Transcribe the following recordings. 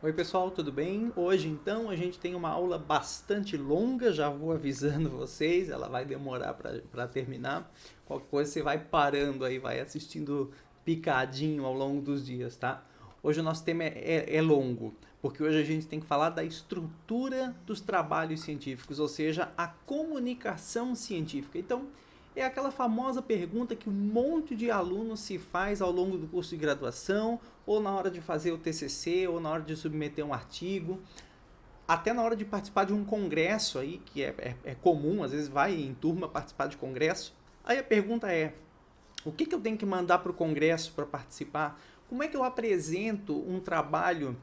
Oi pessoal, tudo bem? Hoje então a gente tem uma aula bastante longa, já vou avisando vocês, ela vai demorar para terminar. Qualquer coisa você vai parando aí, vai assistindo picadinho ao longo dos dias, tá? Hoje o nosso tema é longo, porque hoje a gente tem que falar da estrutura dos trabalhos científicos, ou seja, a comunicação científica. Então, é aquela famosa pergunta que um monte de alunos se faz ao longo do curso de graduação, ou na hora de fazer o TCC, ou na hora de submeter um artigo, até na hora de participar de um congresso aí, que é comum, às vezes vai em turma participar de congresso. Aí a pergunta é, o que eu tenho que mandar para o congresso para participar? Como é que eu apresento um trabalho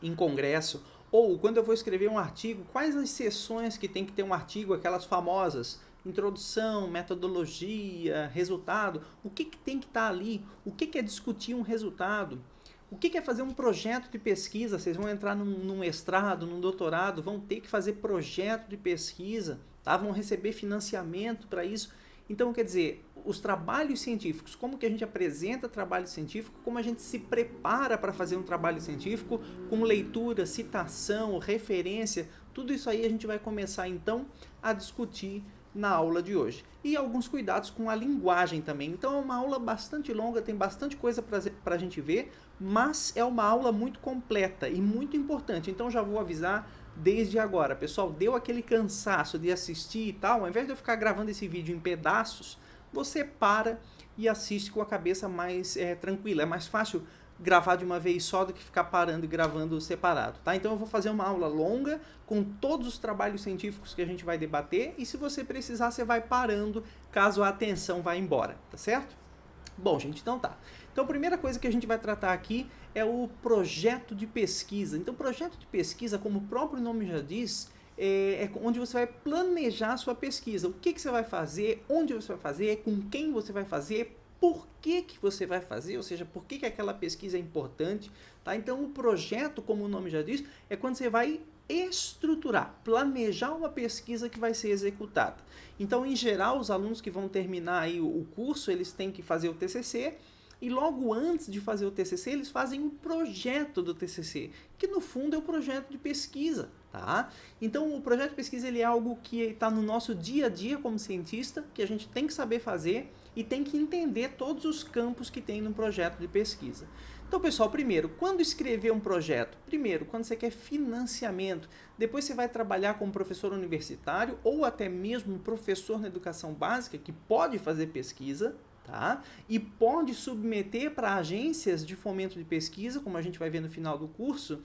em congresso? Ou quando eu vou escrever um artigo, quais as seções que tem que ter um artigo, aquelas famosas? Introdução, metodologia, resultado. O que tem que estar ali? O que é discutir um resultado? O que é fazer um projeto de pesquisa? Vocês vão entrar num mestrado, num doutorado, vão ter que fazer projeto de pesquisa, tá? Vão receber financiamento para isso. Então, quer dizer, os trabalhos científicos, como que a gente apresenta trabalho científico, como a gente se prepara para fazer um trabalho científico, com leitura, citação, referência, tudo isso aí a gente vai começar então a discutir na aula de hoje. E alguns cuidados com a linguagem também. Então é uma aula bastante longa, tem bastante coisa para a gente ver, mas é uma aula muito completa e muito importante. Então já vou avisar desde agora. Pessoal, deu aquele cansaço de assistir e tal, ao invés de eu ficar gravando esse vídeo em pedaços, você para e assiste com a cabeça mais tranquila. É mais fácil gravar de uma vez só do que ficar parando e gravando separado, tá? Então eu vou fazer uma aula longa com todos os trabalhos científicos que a gente vai debater e se você precisar você vai parando caso a atenção vá embora, tá certo? Bom, gente, então tá. Então a primeira coisa que a gente vai tratar aqui é o projeto de pesquisa. Então o projeto de pesquisa, como o próprio nome já diz, é onde você vai planejar a sua pesquisa. O que você vai fazer, onde você vai fazer, com quem você vai fazer, por que você vai fazer, ou seja, por que aquela pesquisa é importante. Tá? Então, o projeto, como o nome já diz, é quando você vai estruturar, planejar uma pesquisa que vai ser executada. Então, em geral, os alunos que vão terminar aí o curso, eles têm que fazer o TCC, e logo antes de fazer o TCC, eles fazem um projeto do TCC, que no fundo é o projeto de pesquisa. Tá? Então, o projeto de pesquisa ele é algo que está no nosso dia a dia como cientista, que a gente tem que saber fazer e tem que entender todos os campos que tem no projeto de pesquisa. Então, pessoal, primeiro, quando escrever um projeto? Primeiro, quando você quer financiamento. Depois você vai trabalhar como professor universitário ou até mesmo um professor na educação básica que pode fazer pesquisa, tá? E pode submeter para agências de fomento de pesquisa, como a gente vai ver no final do curso,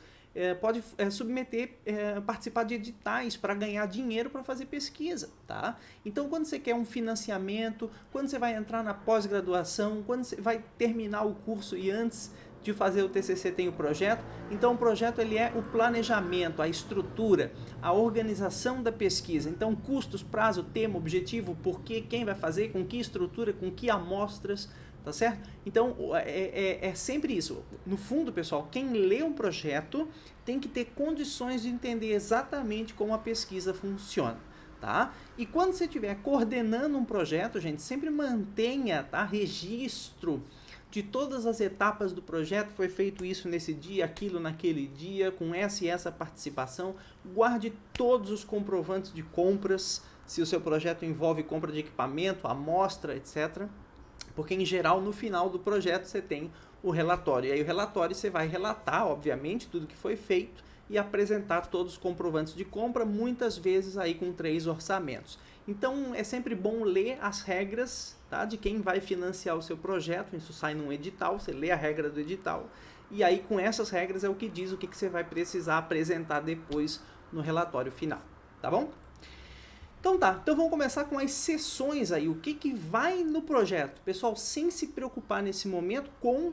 pode submeter, participar de editais para ganhar dinheiro para fazer pesquisa, tá? Então, quando você quer um financiamento, quando você vai entrar na pós-graduação, quando você vai terminar o curso e antes de fazer o TCC tem o projeto, então o projeto ele é o planejamento, a estrutura, a organização da pesquisa, então custos, prazo, tema, objetivo, porquê, quem vai fazer, com que estrutura, com que amostras, tá certo? Então é sempre isso. No fundo, pessoal, quem lê um projeto tem que ter condições de entender exatamente como a pesquisa funciona. Tá? E quando você estiver coordenando um projeto, gente, sempre mantenha, tá, registro de todas as etapas do projeto, foi feito isso nesse dia, aquilo naquele dia, com essa e essa participação. Guarde todos os comprovantes de compras, se o seu projeto envolve compra de equipamento, amostra, etc. Porque, em geral, no final do projeto você tem o relatório. E aí o relatório você vai relatar, obviamente, tudo que foi feito e apresentar todos os comprovantes de compra, muitas vezes aí com 3 orçamentos. Então, é sempre bom ler as regras, tá, de quem vai financiar o seu projeto. Isso sai num edital, você lê a regra do edital. E aí, com essas regras, é o que diz o que você vai precisar apresentar depois no relatório final. Tá bom? Então tá, então vamos começar com as seções aí, o que vai no projeto. Pessoal, sem se preocupar nesse momento com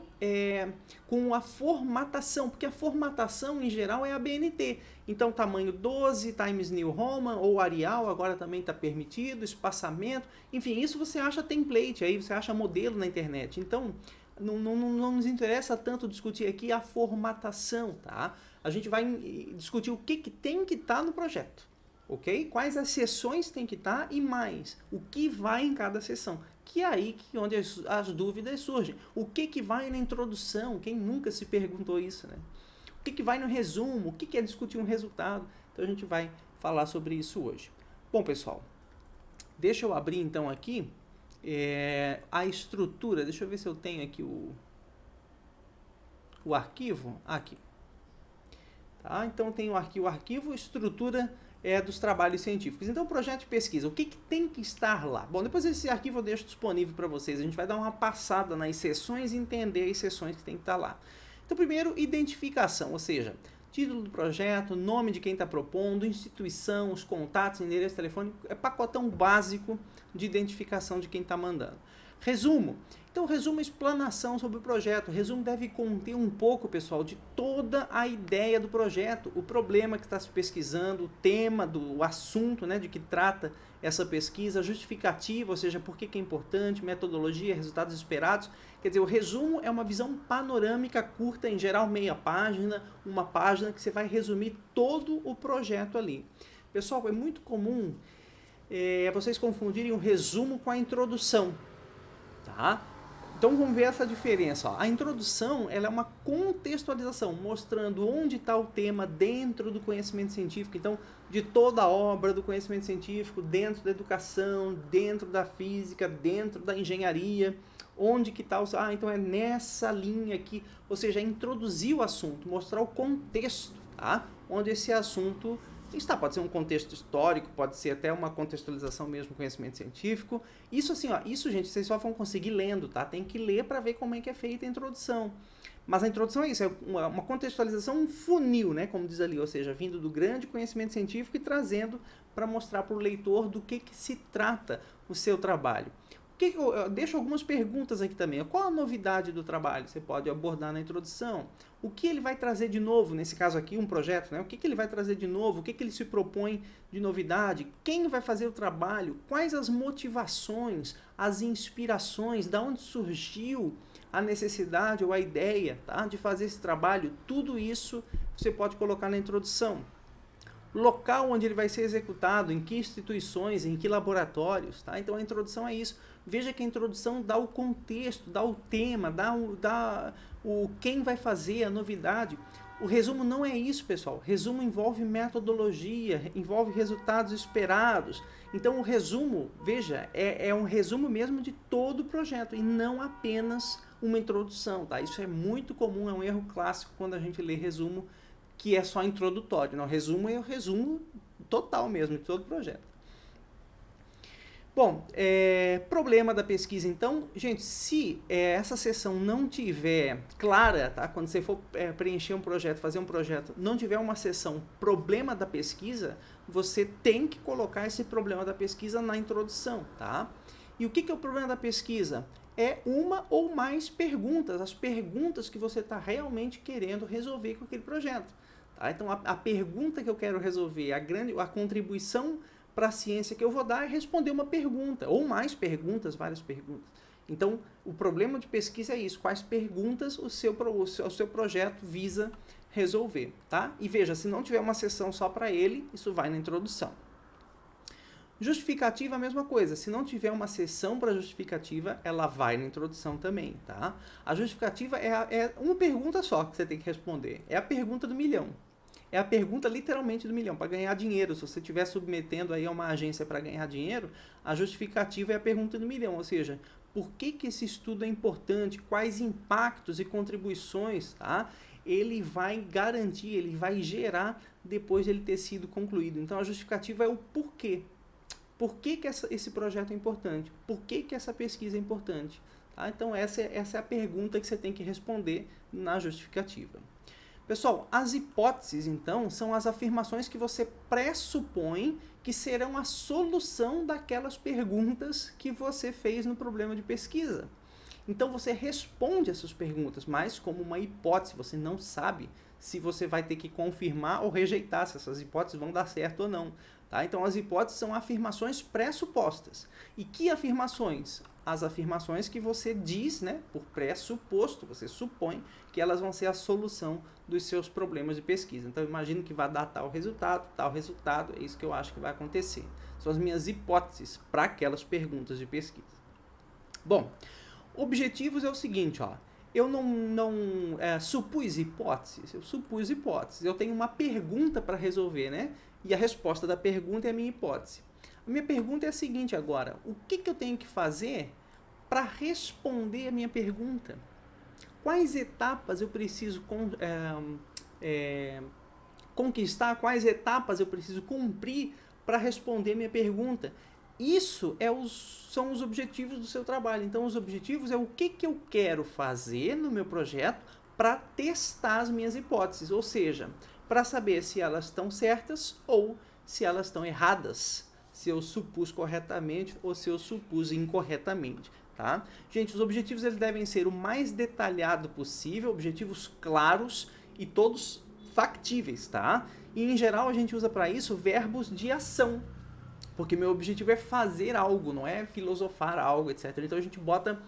a formatação, porque a formatação em geral é a BNT. Então tamanho 12, Times New Roman ou Arial agora também está permitido, espaçamento, enfim, isso você acha template, aí você acha modelo na internet. Então não nos interessa tanto discutir aqui a formatação, tá? A gente vai discutir o que tem que estar no projeto. Ok? Quais as seções tem que estar e mais, o que vai em cada seção. Que é aí onde as dúvidas surgem. O que vai na introdução? Quem nunca se perguntou isso, né? O que vai no resumo? O que é discutir um resultado? Então a gente vai falar sobre isso hoje. Bom, pessoal, deixa eu abrir então aqui a estrutura. Deixa eu ver se eu tenho aqui o arquivo. Aqui. Tá? Então tem o arquivo, estrutura dos trabalhos científicos. Então, projeto de pesquisa, o que tem que estar lá? Bom, depois esse arquivo eu deixo disponível para vocês. A gente vai dar uma passada nas seções e entender as seções que tem que estar lá. Então, primeiro, identificação, ou seja, título do projeto, nome de quem está propondo, instituição, os contatos, endereço, telefone, é pacotão básico de identificação de quem está mandando. Resumo. Então, resumo é explanação sobre o projeto. O resumo deve conter um pouco, pessoal, de toda a ideia do projeto, o problema que está se pesquisando, o tema, o assunto, né, de que trata essa pesquisa, justificativa, ou seja, por que é importante, metodologia, resultados esperados. Quer dizer, o resumo é uma visão panorâmica curta, em geral meia página, uma página que você vai resumir todo o projeto ali. Pessoal, é muito comum vocês confundirem o resumo com a introdução, tá? Então vamos ver essa diferença. Ó. A introdução ela é uma contextualização, mostrando onde está o tema dentro do conhecimento científico. Então, de toda a obra do conhecimento científico, dentro da educação, dentro da física, dentro da engenharia, onde que está o... então é nessa linha aqui. Ou seja, introduzir o assunto, mostrar o contexto, tá? Onde esse assunto está. Pode ser um contexto histórico, pode ser até uma contextualização mesmo do conhecimento científico. Isso assim, ó, isso, gente, vocês só vão conseguir lendo, tá? Tem que ler para ver como é que é feita a introdução. Mas a introdução é isso, é uma contextualização, um funil, né? Como diz ali, ou seja, vindo do grande conhecimento científico e trazendo para mostrar para o leitor do que se trata o seu trabalho. Eu deixo algumas perguntas aqui também. Qual a novidade do trabalho? Você pode abordar na introdução. O que ele vai trazer de novo, nesse caso aqui, um projeto, né? O que ele vai trazer de novo? O que ele se propõe de novidade? Quem vai fazer o trabalho? Quais as motivações, as inspirações? Da onde surgiu a necessidade ou a ideia, tá, de fazer esse trabalho? Tudo isso você pode colocar na introdução. Local onde ele vai ser executado, em que instituições, em que laboratórios, tá? Então a introdução é isso. Veja que a introdução dá o contexto, dá o tema, dá o quem vai fazer, a novidade. O resumo não é isso, pessoal. Resumo envolve metodologia, envolve resultados esperados. Então o resumo, veja, é um resumo mesmo de todo o projeto e não apenas uma introdução, tá? Isso é muito comum, é um erro clássico quando a gente lê resumo, que é só introdutório. Não, resumo é o resumo total mesmo de todo o projeto. Bom, problema da pesquisa, então, gente, se essa seção não tiver clara, tá? Quando você for preencher um projeto, fazer um projeto, não tiver uma seção problema da pesquisa, você tem que colocar esse problema da pesquisa na introdução, tá? E o que é o problema da pesquisa? É uma ou mais perguntas, as perguntas que você está realmente querendo resolver com aquele projeto. Tá? Então, a pergunta que eu quero resolver, a contribuição para a ciência que eu vou dar é responder uma pergunta, ou mais perguntas, várias perguntas. Então, o problema de pesquisa é isso, quais perguntas o seu projeto visa resolver. Tá? E veja, se não tiver uma seção só para ele, isso vai na introdução. Justificativa, a mesma coisa. Se não tiver uma seção para justificativa, ela vai na introdução também, tá? A justificativa é uma pergunta só que você tem que responder. É a pergunta do milhão. É a pergunta literalmente do milhão. Para ganhar dinheiro, se você estiver submetendo aí a uma agência para ganhar dinheiro, a justificativa é a pergunta do milhão. Ou seja, por que esse estudo é importante? Quais impactos e contribuições, tá? Ele vai garantir, ele vai gerar depois de ele ter sido concluído. Então, a justificativa é o porquê. Por que esse projeto é importante? Por que essa pesquisa é importante? Tá? Então, essa é a pergunta que você tem que responder na justificativa. Pessoal, as hipóteses, então, são as afirmações que você pressupõe que serão a solução daquelas perguntas que você fez no problema de pesquisa. Então, você responde essas perguntas, mas como uma hipótese, você não sabe se você vai ter que confirmar ou rejeitar, se essas hipóteses vão dar certo ou não. Tá? Então, as hipóteses são afirmações pressupostas. E que afirmações? As afirmações que você diz, né, por pressuposto, você supõe que elas vão ser a solução dos seus problemas de pesquisa. Então, eu imagino que vai dar tal resultado, é isso que eu acho que vai acontecer. São as minhas hipóteses para aquelas perguntas de pesquisa. Bom, objetivos é o seguinte, ó. eu não supus hipóteses, eu supus hipóteses. Eu tenho uma pergunta para resolver, né? E a resposta da pergunta é a minha hipótese. A minha pergunta é a seguinte agora: o que eu tenho que fazer para responder a minha pergunta? Quais etapas eu preciso conquistar? Quais etapas eu preciso cumprir para responder a minha pergunta? Isso são os objetivos do seu trabalho. Então, os objetivos é o que eu quero fazer no meu projeto para testar as minhas hipóteses, ou seja, para saber se elas estão certas ou se elas estão erradas, se eu supus corretamente ou se eu supus incorretamente. Tá? Gente, os objetivos eles devem ser o mais detalhado possível, objetivos claros e todos factíveis, tá? E em geral a gente usa para isso verbos de ação, porque meu objetivo é fazer algo, não é filosofar algo, etc. Então a gente bota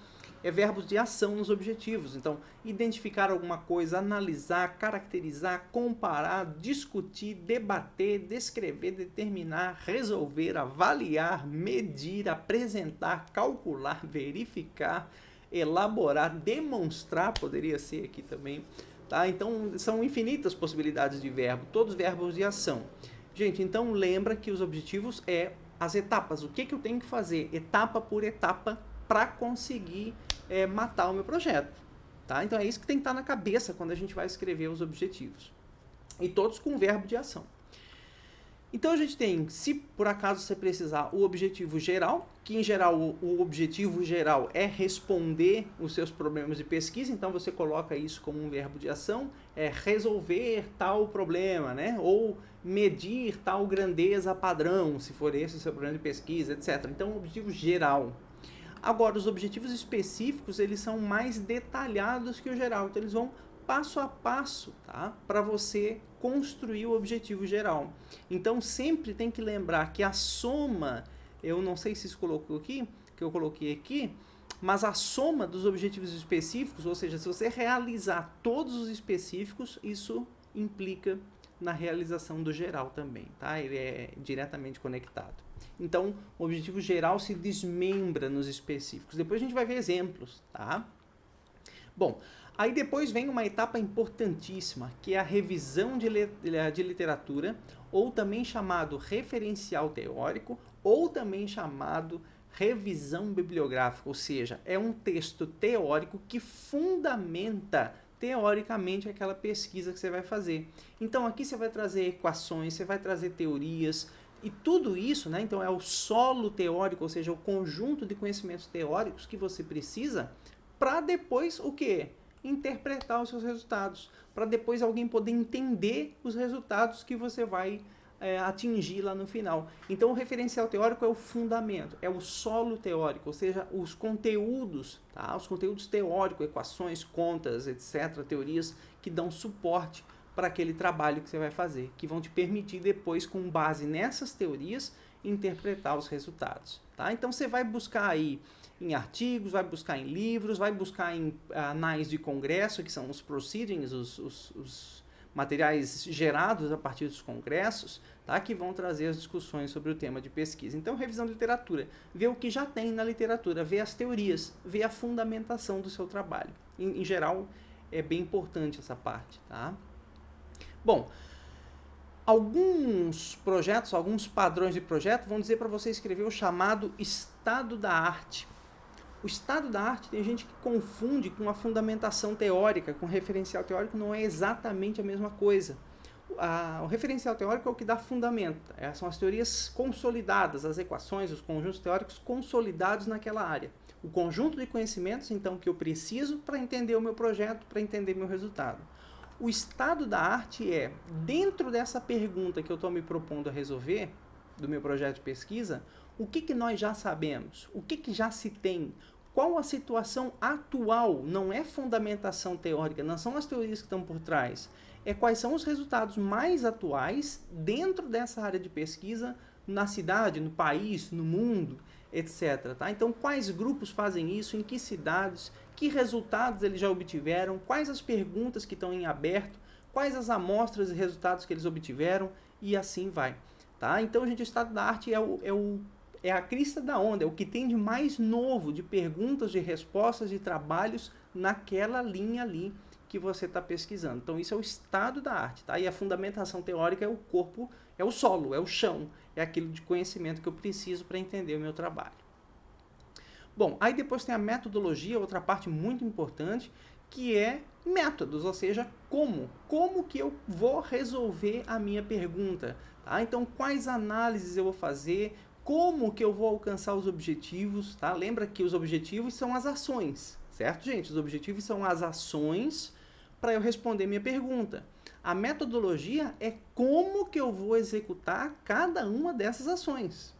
verbos de ação nos objetivos. Então, identificar alguma coisa, analisar, caracterizar, comparar, discutir, debater, descrever, determinar, resolver, avaliar, medir, apresentar, calcular, verificar, elaborar, demonstrar, poderia ser aqui também. Tá? Então, são infinitas possibilidades de verbo, todos verbos de ação. Gente, então lembra que os objetivos as etapas, o que eu tenho que fazer, etapa por etapa, para conseguir matar o meu projeto. Tá? Então é isso que tem que estar na cabeça quando a gente vai escrever os objetivos. E todos com verbo de ação. Então a gente tem, se por acaso você precisar, o objetivo geral, que em geral o objetivo geral é responder os seus problemas de pesquisa, então você coloca isso como um verbo de ação, resolver tal problema, né? Ou medir tal grandeza padrão, se for esse o seu problema de pesquisa, etc. Então o objetivo geral. Agora, os objetivos específicos, eles são mais detalhados que o geral, então eles vão passo a passo, tá? Para você construir o objetivo geral. Então, sempre tem que lembrar que a soma, eu não sei se isso colocou aqui, que eu coloquei aqui, mas a soma dos objetivos específicos, ou seja, se você realizar todos os específicos, isso implica na realização do geral também, tá? Ele é diretamente conectado. Então, o objetivo geral se desmembra nos específicos. Depois a gente vai ver exemplos, tá? Bom, aí depois vem uma etapa importantíssima, que é a revisão de literatura, ou também chamado referencial teórico, ou também chamado revisão bibliográfica, ou seja, é um texto teórico que fundamenta teoricamente aquela pesquisa que você vai fazer. Então aqui você vai trazer equações, você vai trazer teorias, e tudo isso, né, então é o solo teórico, ou seja, o conjunto de conhecimentos teóricos que você precisa para depois o quê? Interpretar os seus resultados, para depois alguém poder entender os resultados que você vai atingir lá no final. Então o referencial teórico é o fundamento, é o solo teórico, ou seja, os conteúdos, tá? Os conteúdos teóricos, equações, contas, etc., teorias que dão suporte para aquele trabalho que você vai fazer, que vão te permitir depois, com base nessas teorias, interpretar os resultados. Tá? Então você vai buscar aí em artigos, vai buscar em livros, vai buscar em anais de congresso, que são os proceedings, os materiais gerados a partir dos congressos, tá? Que vão trazer as discussões sobre o tema de pesquisa. Então, revisão de literatura, ver o que já tem na literatura, ver as teorias, ver a fundamentação do seu trabalho. Em geral, é bem importante essa parte, tá? Bom, alguns projetos, alguns padrões de projeto vão dizer para você escrever o chamado estado da arte. O estado da arte tem gente que confunde com a fundamentação teórica, com referencial teórico, não é exatamente a mesma coisa. O referencial teórico é o que dá fundamento, são as teorias consolidadas, as equações, os conjuntos teóricos consolidados naquela área. O conjunto de conhecimentos, então, que eu preciso para entender o meu projeto, para entender meu resultado. O estado da arte é, dentro dessa pergunta que eu estou me propondo a resolver, do meu projeto de pesquisa, o que nós já sabemos? O que já se tem? Qual a situação atual? Não é fundamentação teórica, não são as teorias que estão por trás. É quais são os resultados mais atuais dentro dessa área de pesquisa, na cidade, no país, no mundo, etc. Tá? Então, quais grupos fazem isso? Em que cidades? Que resultados eles já obtiveram? Quais as perguntas que estão em aberto? Quais as amostras e resultados que eles obtiveram? E assim vai. Tá? Então, gente, o estado da arte é é a crista da onda, é o que tem de mais novo, de perguntas, de respostas, de trabalhos naquela linha ali que você está pesquisando. Então isso é o estado da arte, tá? E a fundamentação teórica é o corpo, é o solo, é o chão, é aquilo de conhecimento que eu preciso para entender o meu trabalho. Bom, aí depois tem a metodologia, outra parte muito importante, que é métodos, ou seja, como que eu vou resolver a minha pergunta, tá? Então, quais análises eu vou fazer, como que eu vou alcançar os objetivos, tá? Lembra que os objetivos são as ações, certo, gente? Os objetivos são as ações para eu responder minha pergunta. A metodologia é como que eu vou executar cada uma dessas ações.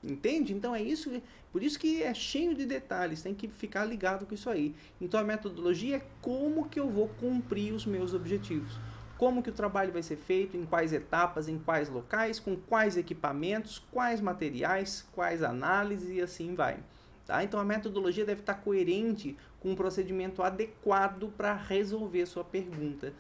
Entende? Então é isso, por isso que é cheio de detalhes, tem que ficar ligado com isso aí. Então a metodologia é como que eu vou cumprir os meus objetivos. Como que o trabalho vai ser feito, em quais etapas, em quais locais, com quais equipamentos, quais materiais, quais análises e assim vai. Tá? Então a metodologia deve estar coerente com um procedimento adequado para resolver sua pergunta.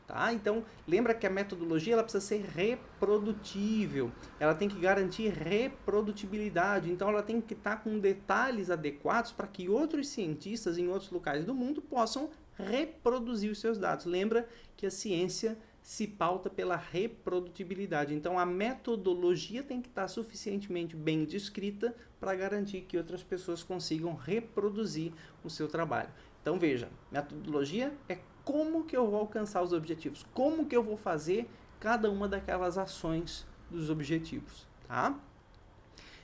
Tá? Então, lembra que a metodologia ela precisa ser reprodutível, ela tem que garantir reprodutibilidade, então ela tem que estar com detalhes adequados para que outros cientistas em outros locais do mundo possam reproduzir os seus dados. Lembra que a ciência se pauta pela reprodutibilidade, então a metodologia tem que estar suficientemente bem descrita para garantir que outras pessoas consigam reproduzir o seu trabalho. Então veja, metodologia é como que eu vou alcançar os objetivos, como que eu vou fazer cada uma daquelas ações dos objetivos, tá?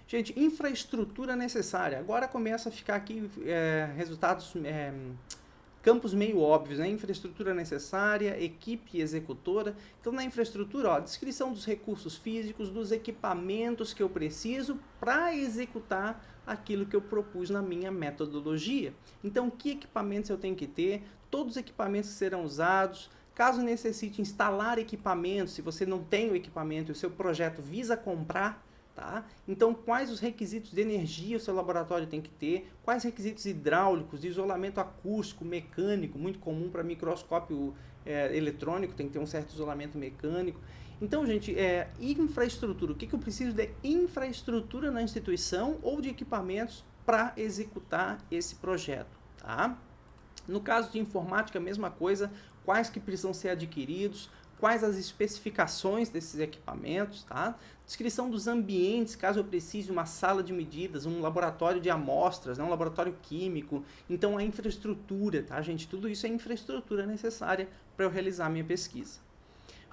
Gente, infraestrutura necessária. Agora começa a ficar aqui resultados, campos meio óbvios, né? Infraestrutura necessária, equipe executora. Então, na infraestrutura, ó, descrição dos recursos físicos, dos equipamentos que eu preciso para executar aquilo que eu propus na minha metodologia. Então, que equipamentos eu tenho que ter? Todos os equipamentos que serão usados. Caso necessite instalar equipamentos, se você não tem o equipamento e o seu projeto visa comprar, tá? Então, quais os requisitos de energia o seu laboratório tem que ter? Quais requisitos hidráulicos, de isolamento acústico, mecânico, muito comum para microscópio eletrônico, tem que ter um certo isolamento mecânico. Então, gente, infraestrutura. O que eu preciso de infraestrutura na instituição ou de equipamentos para executar esse projeto, tá? No caso de informática, a mesma coisa, quais que precisam ser adquiridos, quais as especificações desses equipamentos, tá? Descrição dos ambientes, caso eu precise de uma sala de medidas, um laboratório de amostras, né? Um laboratório químico. Então, a infraestrutura, tá, gente? Tudo isso é infraestrutura necessária para eu realizar a minha pesquisa.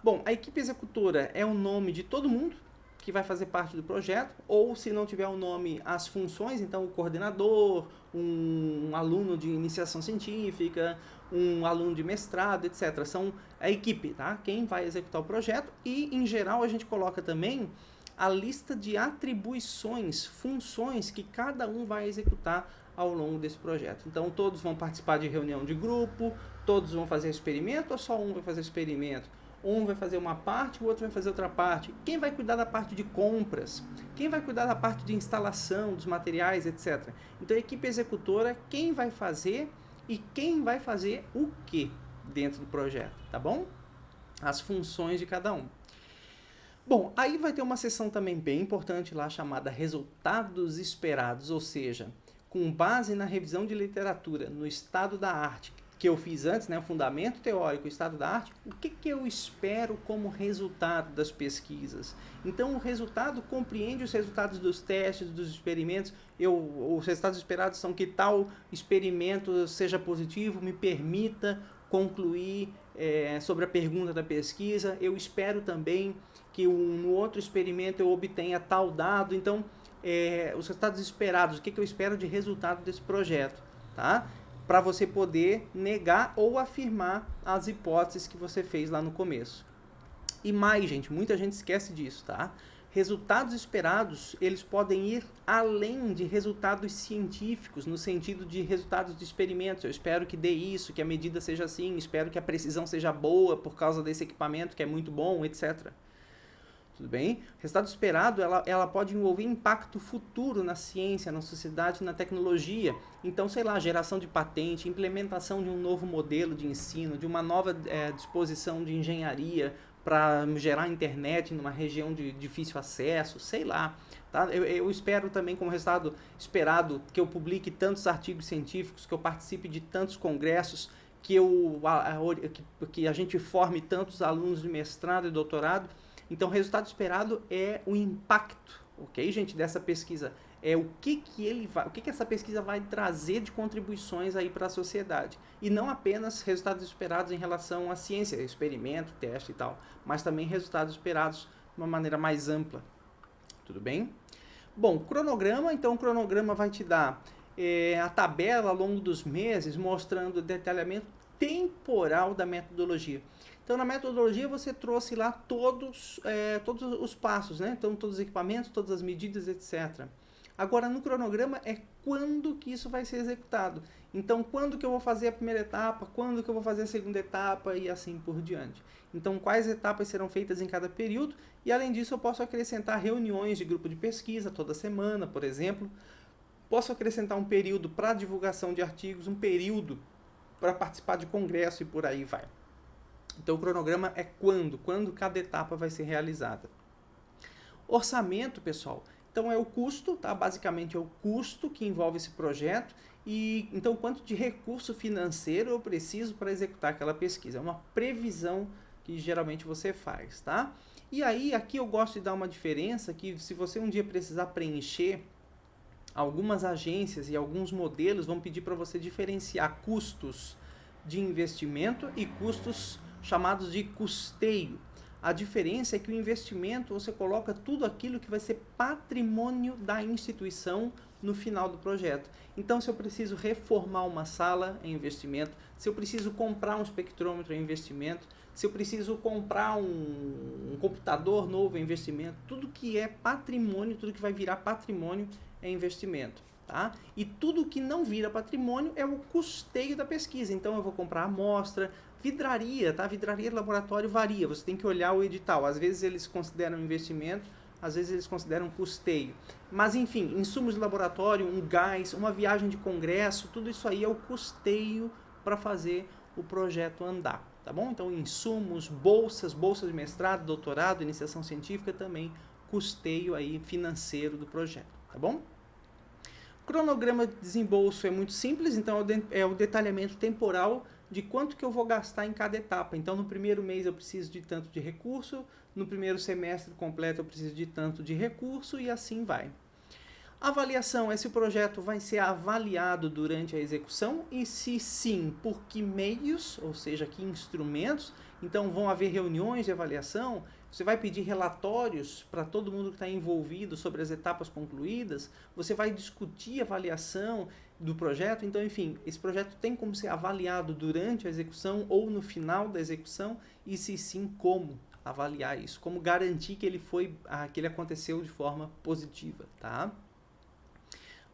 Bom, a equipe executora é o nome de todo mundo que vai fazer parte do projeto, ou se não tiver o nome, as funções, então o coordenador, um aluno de iniciação científica, um aluno de mestrado, etc. São a equipe, tá? Quem vai executar o projeto e, em geral, a gente coloca também a lista de atribuições, funções que cada um vai executar ao longo desse projeto. Então, todos vão participar de reunião de grupo, todos vão fazer experimento ou só um vai fazer experimento? Um vai fazer uma parte, o outro vai fazer outra parte. Quem vai cuidar da parte de compras? Quem vai cuidar da parte de instalação, dos materiais, etc. Então, a equipe executora, quem vai fazer e quem vai fazer o que dentro do projeto, tá bom? As funções de cada um. Bom, aí vai ter uma seção também bem importante lá chamada resultados esperados, ou seja, com base na revisão de literatura, no estado da arte, que eu fiz antes, né, o fundamento teórico, o estado da arte, o que eu espero como resultado das pesquisas? Então, o resultado compreende os resultados dos testes, dos experimentos. Os resultados esperados são que tal experimento seja positivo, me permita concluir sobre a pergunta da pesquisa. Eu espero também que no outro experimento eu obtenha tal dado. Então, os resultados esperados, o que eu espero de resultado desse projeto, tá? Para você poder negar ou afirmar as hipóteses que você fez lá no começo. E mais, gente, muita gente esquece disso, tá? Resultados esperados, eles podem ir além de resultados científicos, no sentido de resultados de experimentos. Eu espero que dê isso, que a medida seja assim, espero que a precisão seja boa por causa desse equipamento que é muito bom, etc. Tudo bem? O resultado esperado, ela pode envolver impacto futuro na ciência, na sociedade, na tecnologia. Então, sei lá, geração de patente, implementação de um novo modelo de ensino, de uma nova disposição de engenharia para gerar internet numa região de difícil acesso, sei lá. Tá? Eu espero também, como resultado esperado, que eu publique tantos artigos científicos, que eu participe de tantos congressos, que a gente forme tantos alunos de mestrado e doutorado. Então, o resultado esperado é o impacto, ok, gente, dessa pesquisa. É o que essa pesquisa vai trazer de contribuições aí para a sociedade. E não apenas resultados esperados em relação à ciência, experimento, teste e tal, mas também resultados esperados de uma maneira mais ampla. Tudo bem? Bom, cronograma, então o cronograma vai te dar a tabela ao longo dos meses, mostrando o detalhamento temporal da metodologia. Então, na metodologia, você trouxe lá todos os passos, né? Então, todos os equipamentos, todas as medidas, etc. Agora, no cronograma, é quando que isso vai ser executado. Então, quando que eu vou fazer a primeira etapa, quando que eu vou fazer a segunda etapa e assim por diante. Então, quais etapas serão feitas em cada período. E, além disso, eu posso acrescentar reuniões de grupo de pesquisa toda semana, por exemplo. Posso acrescentar um período para divulgação de artigos, um período para participar de congresso e por aí vai. Então, o cronograma é quando cada etapa vai ser realizada. Orçamento, pessoal, então é o custo, tá? Basicamente é o custo que envolve esse projeto e então quanto de recurso financeiro eu preciso para executar aquela pesquisa. É uma previsão que geralmente você faz, tá? E aí, aqui eu gosto de dar uma diferença que se você um dia precisar preencher, algumas agências e alguns modelos vão pedir para você diferenciar custos de investimento e custos chamados de custeio. A diferença é que o investimento você coloca tudo aquilo que vai ser patrimônio da instituição no final do projeto. Então, se eu preciso reformar uma sala, é investimento. Se eu preciso comprar um espectrômetro, é investimento. Se eu preciso comprar um computador novo, é investimento. Tudo que é patrimônio, tudo que vai virar patrimônio é investimento. Tá? E tudo que não vira patrimônio é o custeio da pesquisa. Então, eu vou comprar amostra. Vidraria, tá? Vidraria de laboratório varia, você tem que olhar o edital. Às vezes eles consideram investimento, às vezes eles consideram custeio. Mas enfim, insumos de laboratório, um gás, uma viagem de congresso, tudo isso aí é o custeio para fazer o projeto andar, tá bom? Então insumos, bolsas de mestrado, doutorado, iniciação científica também, custeio aí financeiro do projeto, tá bom? Cronograma de desembolso é muito simples, então é o detalhamento temporal de quanto que eu vou gastar em cada etapa. Então, no primeiro mês eu preciso de tanto de recurso, no primeiro semestre completo eu preciso de tanto de recurso e assim vai. Avaliação é se o projeto vai ser avaliado durante a execução e se sim, por que meios, ou seja, que instrumentos. Então, vão haver reuniões de avaliação, você vai pedir relatórios para todo mundo que está envolvido sobre as etapas concluídas, você vai discutir a avaliação do projeto. Então, enfim, esse projeto tem como ser avaliado durante a execução ou no final da execução e se sim, como avaliar isso, como garantir que ele aconteceu de forma positiva, tá?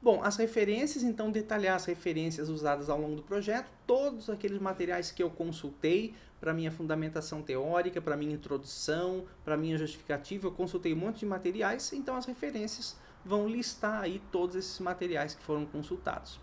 Bom, as referências, então detalhar as referências usadas ao longo do projeto, todos aqueles materiais que eu consultei para minha fundamentação teórica, para minha introdução, para minha justificativa, eu consultei um monte de materiais, então as referências vão listar aí todos esses materiais que foram consultados.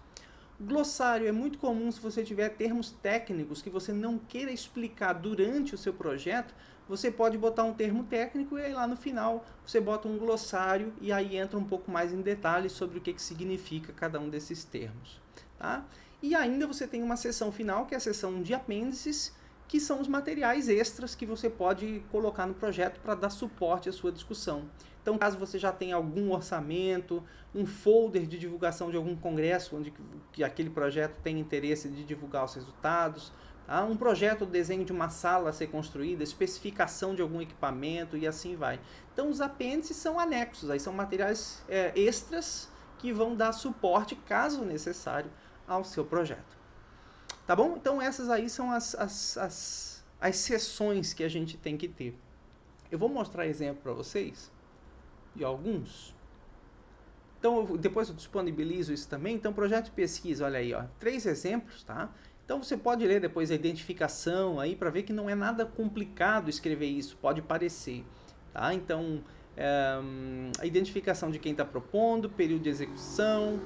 Glossário é muito comum se você tiver termos técnicos que você não queira explicar durante o seu projeto, você pode botar um termo técnico e aí lá no final você bota um glossário e aí entra um pouco mais em detalhes sobre o que significa cada um desses termos. Tá? E ainda você tem uma seção final, que é a seção de apêndices, que são os materiais extras que você pode colocar no projeto para dar suporte à sua discussão. Então, caso você já tenha algum orçamento, um folder de divulgação de algum congresso onde que aquele projeto tem interesse de divulgar os resultados, tá? Um projeto, o desenho de uma sala a ser construída, especificação de algum equipamento e assim vai. Então, os apêndices são anexos, aí são materiais extras que vão dar suporte, caso necessário, ao seu projeto. Tá bom? Então, essas aí são as seções que a gente tem que ter. Eu vou mostrar exemplo para vocês de alguns. Então, depois eu disponibilizo isso também. Então, projeto de pesquisa, olha aí, ó, 3 exemplos, tá? Então, você pode ler depois a identificação aí para ver que não é nada complicado escrever isso, pode parecer, tá? Então, a identificação de quem está propondo, período de execução,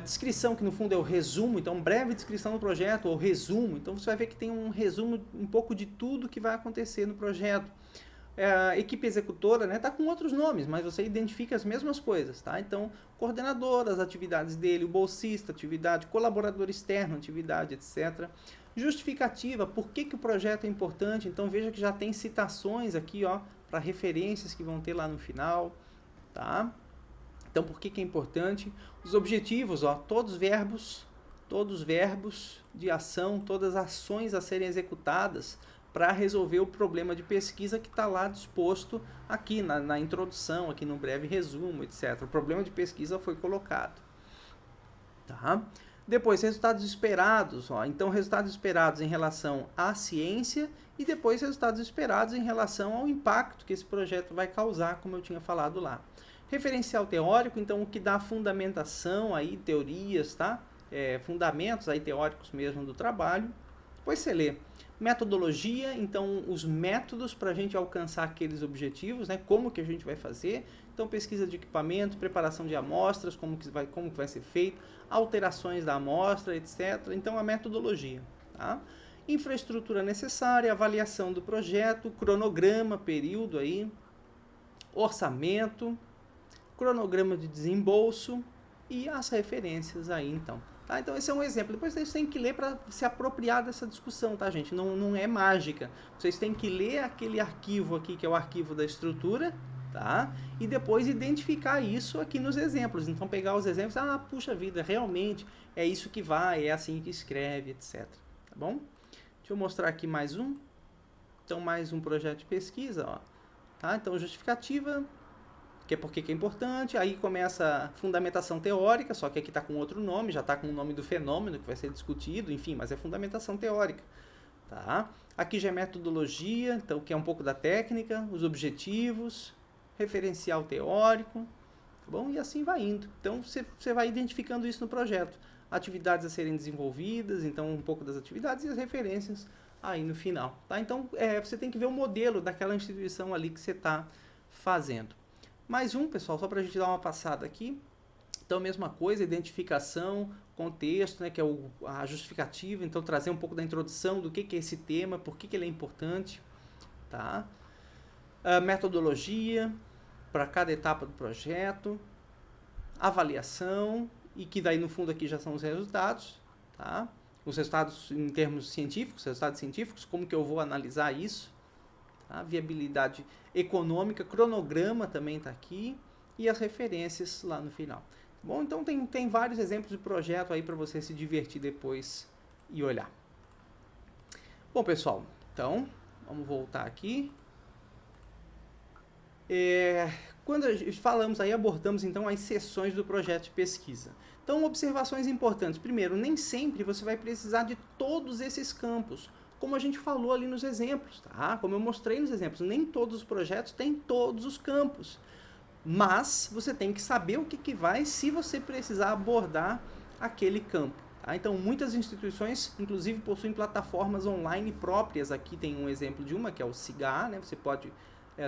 descrição, que no fundo é o resumo, então breve descrição do projeto, ou resumo, então você vai ver que tem um resumo um pouco de tudo que vai acontecer no projeto. A equipe executora, né, tá com outros nomes, mas você identifica as mesmas coisas, tá? Então, coordenador, as atividades dele, o bolsista, atividade, colaborador externo, atividade, etc. Justificativa, por que o projeto é importante, então veja que já tem citações aqui, ó, para referências que vão ter lá no final, tá? Então, por que é importante? Os objetivos, ó, todos verbos de ação, todas as ações a serem executadas para resolver o problema de pesquisa que está lá disposto aqui na introdução, aqui no breve resumo, etc. O problema de pesquisa foi colocado. Tá? Depois, resultados esperados. Ó. Então, resultados esperados em relação à ciência e depois resultados esperados em relação ao impacto que esse projeto vai causar, como eu tinha falado lá. Referencial teórico, então, o que dá fundamentação, aí, teorias, tá? Fundamentos aí, teóricos mesmo do trabalho. Depois você lê metodologia, então os métodos para a gente alcançar aqueles objetivos, né? Como que a gente vai fazer. Então, pesquisa de equipamento, preparação de amostras, como que vai ser feito, alterações da amostra, etc. Então, a metodologia. Tá? Infraestrutura necessária, avaliação do projeto, cronograma, período aí, orçamento, cronograma de desembolso e as referências aí, então. Tá? Então, esse é um exemplo. Depois vocês têm que ler para se apropriar dessa discussão, tá, gente? Não é mágica. Vocês têm que ler aquele arquivo aqui, que é o arquivo da estrutura, tá? E depois identificar isso aqui nos exemplos. Então, pegar os exemplos, puxa vida, realmente é isso que vai, é assim que escreve, etc. Tá bom? Deixa eu mostrar aqui mais um. Então, mais um projeto de pesquisa, ó. Tá? Então, justificativa, que é porque que é importante, aí começa a fundamentação teórica, só que aqui está com outro nome, já está com o nome do fenômeno que vai ser discutido, enfim, mas é fundamentação teórica. Tá? Aqui já é metodologia, então que é um pouco da técnica, os objetivos, referencial teórico, tá bom? E assim vai indo. Então você vai identificando isso no projeto. Atividades a serem desenvolvidas, então um pouco das atividades e as referências aí no final. Tá? Então você tem que ver o modelo daquela instituição ali que você está fazendo. Mais um, pessoal, só para a gente dar uma passada aqui. Então, mesma coisa, identificação, contexto, né, que é a justificativa. Então, trazer um pouco da introdução do que é esse tema, por que ele é importante. Tá? Metodologia para cada etapa do projeto. Avaliação, e que daí no fundo aqui já são os resultados. Tá? Os resultados em termos científicos, resultados científicos, como que eu vou analisar isso. A viabilidade econômica, cronograma também está aqui e as referências lá no final. Bom, então tem vários exemplos de projeto aí para você se divertir depois e olhar. Bom, pessoal, então vamos voltar aqui. Quando falamos aí, abordamos então as seções do projeto de pesquisa. Então, observações importantes. Primeiro, nem sempre você vai precisar de todos esses campos, como a gente falou ali nos exemplos, tá? Como eu mostrei nos exemplos, nem todos os projetos têm todos os campos. Mas você tem que saber o que vai se você precisar abordar aquele campo. Tá? Então, muitas instituições, inclusive, possuem plataformas online próprias. Aqui tem um exemplo de uma, que é o CIGA, né? Você pode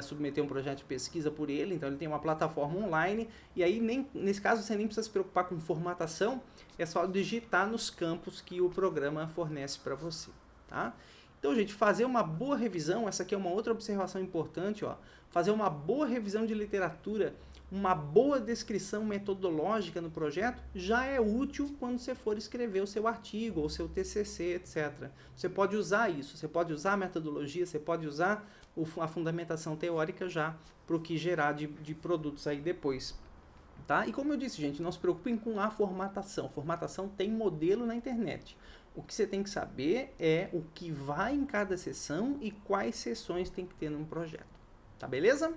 submeter um projeto de pesquisa por ele, então ele tem uma plataforma online, e aí nesse caso você nem precisa se preocupar com formatação, é só digitar nos campos que o programa fornece para você. Tá? Então, gente, fazer uma boa revisão, essa aqui é uma outra observação importante, ó, fazer uma boa revisão de literatura, uma boa descrição metodológica no projeto, já é útil quando você for escrever o seu artigo, ou o seu TCC, etc. Você pode usar isso, você pode usar a metodologia, você pode usar a fundamentação teórica já para o que gerar de produtos aí depois. Tá? E como eu disse, gente, não se preocupem com a formatação. Formatação tem modelo na internet. O que você tem que saber é o que vai em cada sessão e quais sessões tem que ter num projeto. Tá beleza?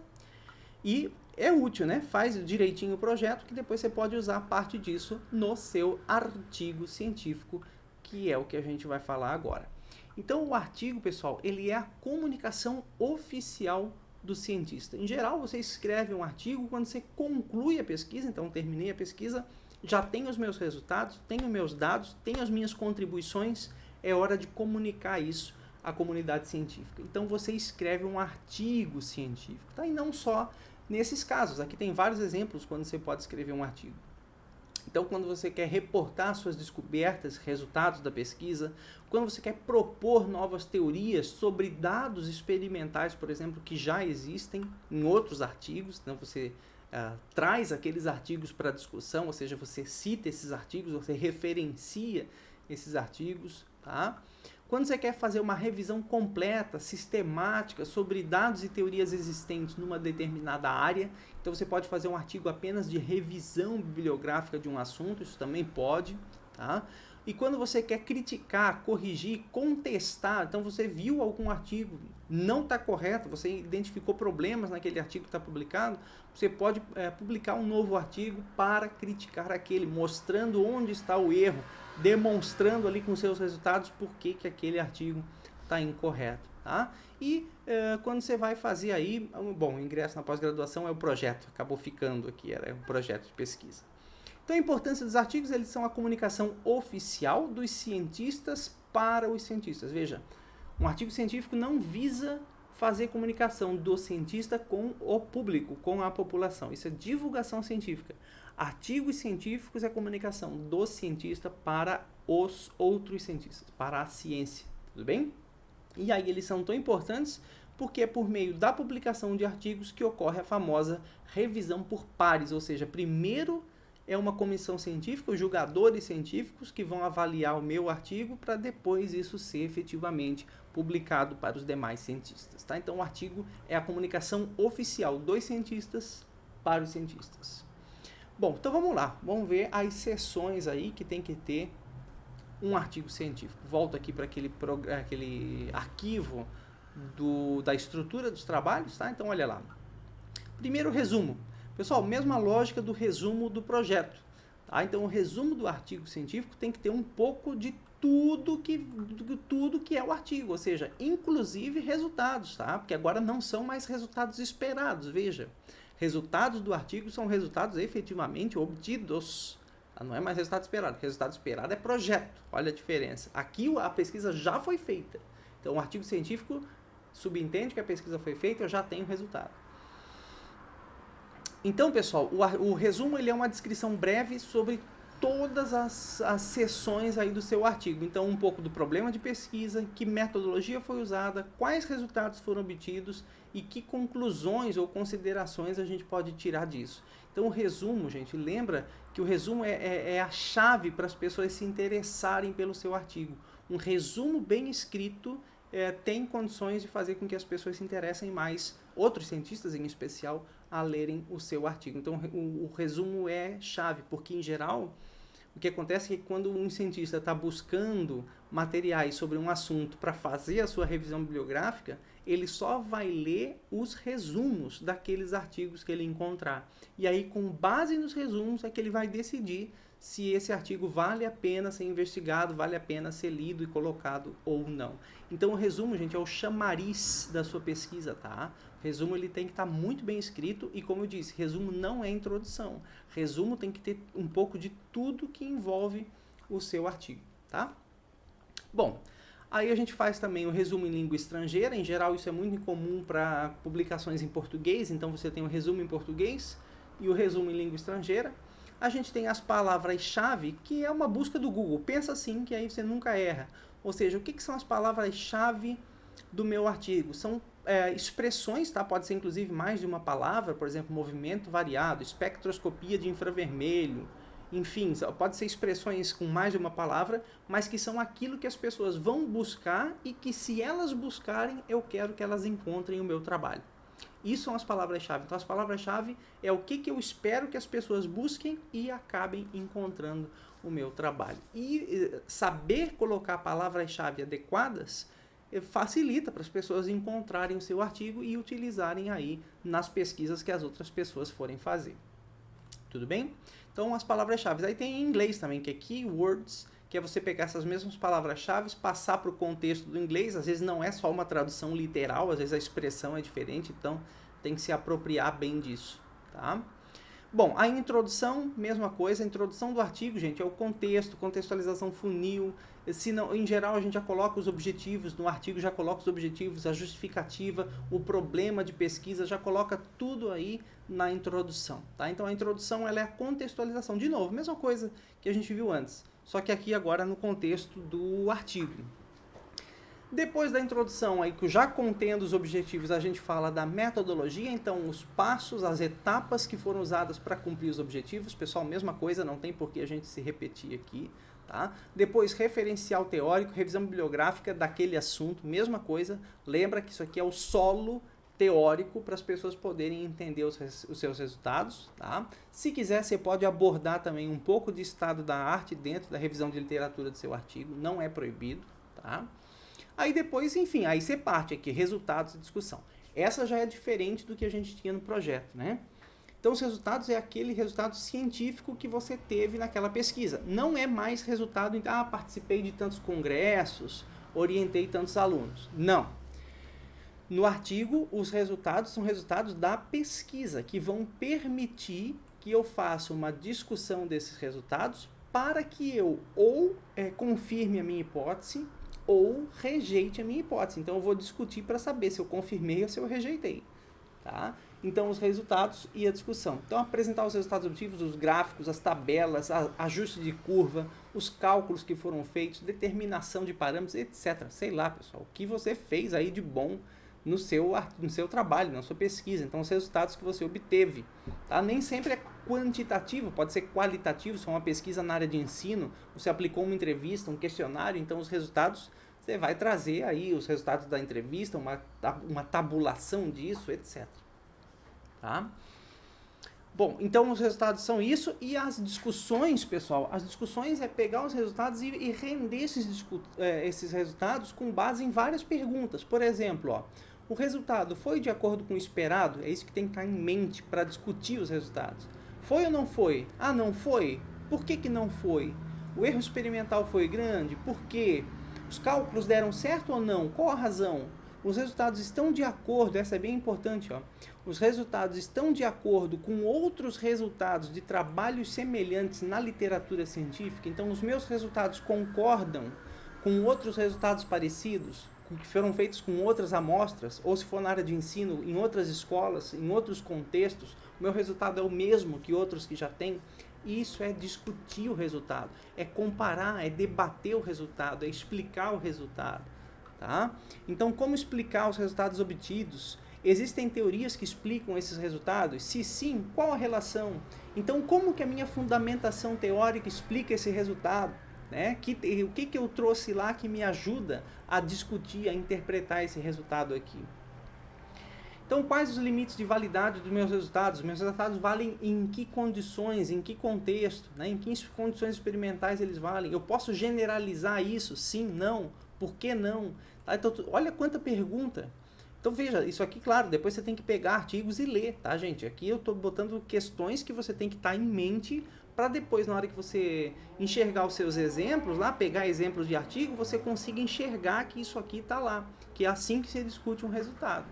E é útil, né? Faz direitinho o projeto que depois você pode usar parte disso no seu artigo científico, que é o que a gente vai falar agora. Então, o artigo, pessoal, ele é a comunicação oficial do cientista. Em geral, você escreve um artigo quando você conclui a pesquisa, então terminei a pesquisa, já tenho os meus resultados, tenho meus dados, tenho as minhas contribuições, é hora de comunicar isso a comunidade científica. Então você escreve um artigo científico, tá? E não só nesses casos. Aqui tem vários exemplos quando você pode escrever um artigo. Então, quando você quer reportar suas descobertas, resultados da pesquisa, quando você quer propor novas teorias sobre dados experimentais, por exemplo, que já existem em outros artigos, então você traz aqueles artigos para discussão, ou seja, você cita esses artigos, você referencia esses artigos, tá? Quando você quer fazer uma revisão completa, sistemática, sobre dados e teorias existentes numa determinada área, então você pode fazer um artigo apenas de revisão bibliográfica de um assunto, isso também pode, tá? E quando você quer criticar, corrigir, contestar, então você viu algum artigo, não está correto, você identificou problemas naquele artigo que está publicado, você pode publicar um novo artigo para criticar aquele, mostrando onde está o erro, demonstrando ali com seus resultados por que aquele artigo está incorreto, tá? E quando você vai fazer aí, bom, o ingresso na pós-graduação é o projeto, acabou ficando aqui, era um projeto de pesquisa. Então a importância dos artigos, eles são a comunicação oficial dos cientistas para os cientistas. Veja, um artigo científico não visa fazer comunicação do cientista com o público, com a população. Isso é divulgação científica. Artigos científicos é comunicação do cientista para os outros cientistas, para a ciência, tudo bem? E aí eles são tão importantes porque é por meio da publicação de artigos que ocorre a famosa revisão por pares, ou seja, primeiro é uma comissão científica, os julgadores científicos que vão avaliar o meu artigo para depois isso ser efetivamente publicado para os demais cientistas, tá? Então o artigo é a comunicação oficial dos cientistas para os cientistas. Bom, então vamos lá, vamos ver as seções aí que tem que ter um artigo científico. Volto aqui para aquele arquivo da estrutura dos trabalhos, tá? Então olha lá. Primeiro, resumo. Pessoal, mesma lógica do resumo do projeto, tá? Então o resumo do artigo científico tem que ter um pouco de tudo que é o artigo, ou seja, inclusive resultados, tá? Porque agora não são mais resultados esperados, veja. Resultados do artigo são resultados efetivamente obtidos. Não é mais resultado esperado. Resultado esperado é projeto. Olha a diferença. Aqui a pesquisa já foi feita. Então o artigo científico subentende que a pesquisa foi feita, eu já tenho resultado. Então, pessoal, o resumo ele é uma descrição breve sobre todas as seções aí do seu artigo. Então, um pouco do problema de pesquisa, que metodologia foi usada, quais resultados foram obtidos e que conclusões ou considerações a gente pode tirar disso. Então, o resumo, gente, lembra que o resumo é a chave para as pessoas se interessarem pelo seu artigo. Um resumo bem escrito tem condições de fazer com que as pessoas se interessem mais, outros cientistas em especial, a lerem o seu artigo. Então, o resumo é chave, porque, em geral, o que acontece é que quando um cientista está buscando materiais sobre um assunto para fazer a sua revisão bibliográfica, ele só vai ler os resumos daqueles artigos que ele encontrar. E aí, com base nos resumos, é que ele vai decidir se esse artigo vale a pena ser investigado, vale a pena ser lido e colocado ou não. Então, o resumo, gente, é o chamariz da sua pesquisa, tá? O resumo ele tem que estar muito bem escrito e, como eu disse, resumo não é introdução. Resumo tem que ter um pouco de tudo que envolve o seu artigo, tá? Bom, aí a gente faz também o resumo em língua estrangeira. Em geral, isso é muito incomum para publicações em português. Então, você tem o resumo em português e o resumo em língua estrangeira. A gente tem as palavras-chave, que é uma busca do Google. Pensa assim, que aí você nunca erra. Ou seja, o que são as palavras-chave do meu artigo? São expressões, tá? Pode ser inclusive mais de uma palavra, por exemplo, movimento variado, espectroscopia de infravermelho, enfim, pode ser expressões com mais de uma palavra, mas que são aquilo que as pessoas vão buscar e que, se elas buscarem, eu quero que elas encontrem o meu trabalho. Isso são as palavras-chave. Então, as palavras-chave é o que eu espero que as pessoas busquem e acabem encontrando o meu trabalho. E saber colocar palavras-chave adequadas facilita para as pessoas encontrarem o seu artigo e utilizarem aí nas pesquisas que as outras pessoas forem fazer. Tudo bem? Então, as palavras-chave. Aí tem em inglês também, que é keywords, que é você pegar essas mesmas palavras-chave, passar para o contexto do inglês. Às vezes não é só uma tradução literal, às vezes a expressão é diferente, então tem que se apropriar bem disso, tá? Bom, a introdução, mesma coisa. A introdução do artigo, gente, é o contexto, contextualização funil, Se não, em geral a gente já coloca os objetivos, no artigo já coloca os objetivos, a justificativa, o problema de pesquisa, já coloca tudo aí na introdução, tá? Então a introdução ela é a contextualização, de novo, mesma coisa que a gente viu antes, só que aqui agora no contexto do artigo. Depois da introdução, aí, já contendo os objetivos, a gente fala da metodologia, então os passos, as etapas que foram usadas para cumprir os objetivos. Pessoal, mesma coisa, não tem por que a gente se repetir aqui. Tá? Depois, referencial teórico, revisão bibliográfica daquele assunto, mesma coisa. Lembra que isso aqui é o solo teórico para as pessoas poderem entender os seus resultados. Tá? Se quiser, você pode abordar também um pouco de estado da arte dentro da revisão de literatura do seu artigo, não é proibido. Tá? Aí depois, enfim, aí você parte aqui, resultados e discussão. Essa já é diferente do que a gente tinha no projeto, né? Então, os resultados é aquele resultado científico que você teve naquela pesquisa. Não é mais resultado em, participei de tantos congressos, orientei tantos alunos. Não. No artigo, os resultados são resultados da pesquisa, que vão permitir que eu faça uma discussão desses resultados para que eu ou confirme a minha hipótese, ou rejeite a minha hipótese. Então, eu vou discutir para saber se eu confirmei ou se eu rejeitei. Tá? Então, os resultados e a discussão. Então, apresentar os resultados objetivos, os gráficos, as tabelas, ajuste de curva, os cálculos que foram feitos, determinação de parâmetros, etc. Sei lá, pessoal, o que você fez aí de bom no seu trabalho, na sua pesquisa. Então, os resultados que você obteve. Tá? Nem sempre é quantitativo, pode ser qualitativo. Se é uma pesquisa na área de ensino, você aplicou uma entrevista, um questionário, então os resultados, você vai trazer aí os resultados da entrevista, uma tabulação disso, etc. Tá? Bom, então os resultados são isso, e as discussões, pessoal, as discussões é pegar os resultados e render esses resultados com base em várias perguntas. Por exemplo, ó, o resultado foi de acordo com o esperado? É isso que tem que estar em mente para discutir os resultados. Foi ou não foi? Ah, não foi? Por que não foi? O erro experimental foi grande? Por quê? Os cálculos deram certo ou não? Qual a razão? Os resultados estão de acordo, essa é bem importante, ó. Os resultados estão de acordo com outros resultados de trabalhos semelhantes na literatura científica? Então, os meus resultados concordam com outros resultados parecidos, que foram feitos com outras amostras, ou se for na área de ensino, em outras escolas, em outros contextos, o meu resultado é o mesmo que outros que já têm? Isso é discutir o resultado, é comparar, é debater o resultado, é explicar o resultado. Tá? Então, como explicar os resultados obtidos? Existem teorias que explicam esses resultados? Se sim, qual a relação? Então, como que a minha fundamentação teórica explica esse resultado? Né? O que eu trouxe lá que me ajuda a discutir, a interpretar esse resultado aqui? Então, quais os limites de validade dos meus resultados? Meus resultados valem em que condições, em que contexto, né? Em que condições experimentais eles valem? Eu posso generalizar isso? Sim, não. Por que não? Tá? Então, olha quanta pergunta. Então, veja, isso aqui, claro, depois você tem que pegar artigos e ler, tá, gente? Aqui eu estou botando questões que você tem que estar em mente para depois, na hora que você enxergar os seus exemplos lá, pegar exemplos de artigo, você consiga enxergar que isso aqui está lá, que é assim que você discute um resultado.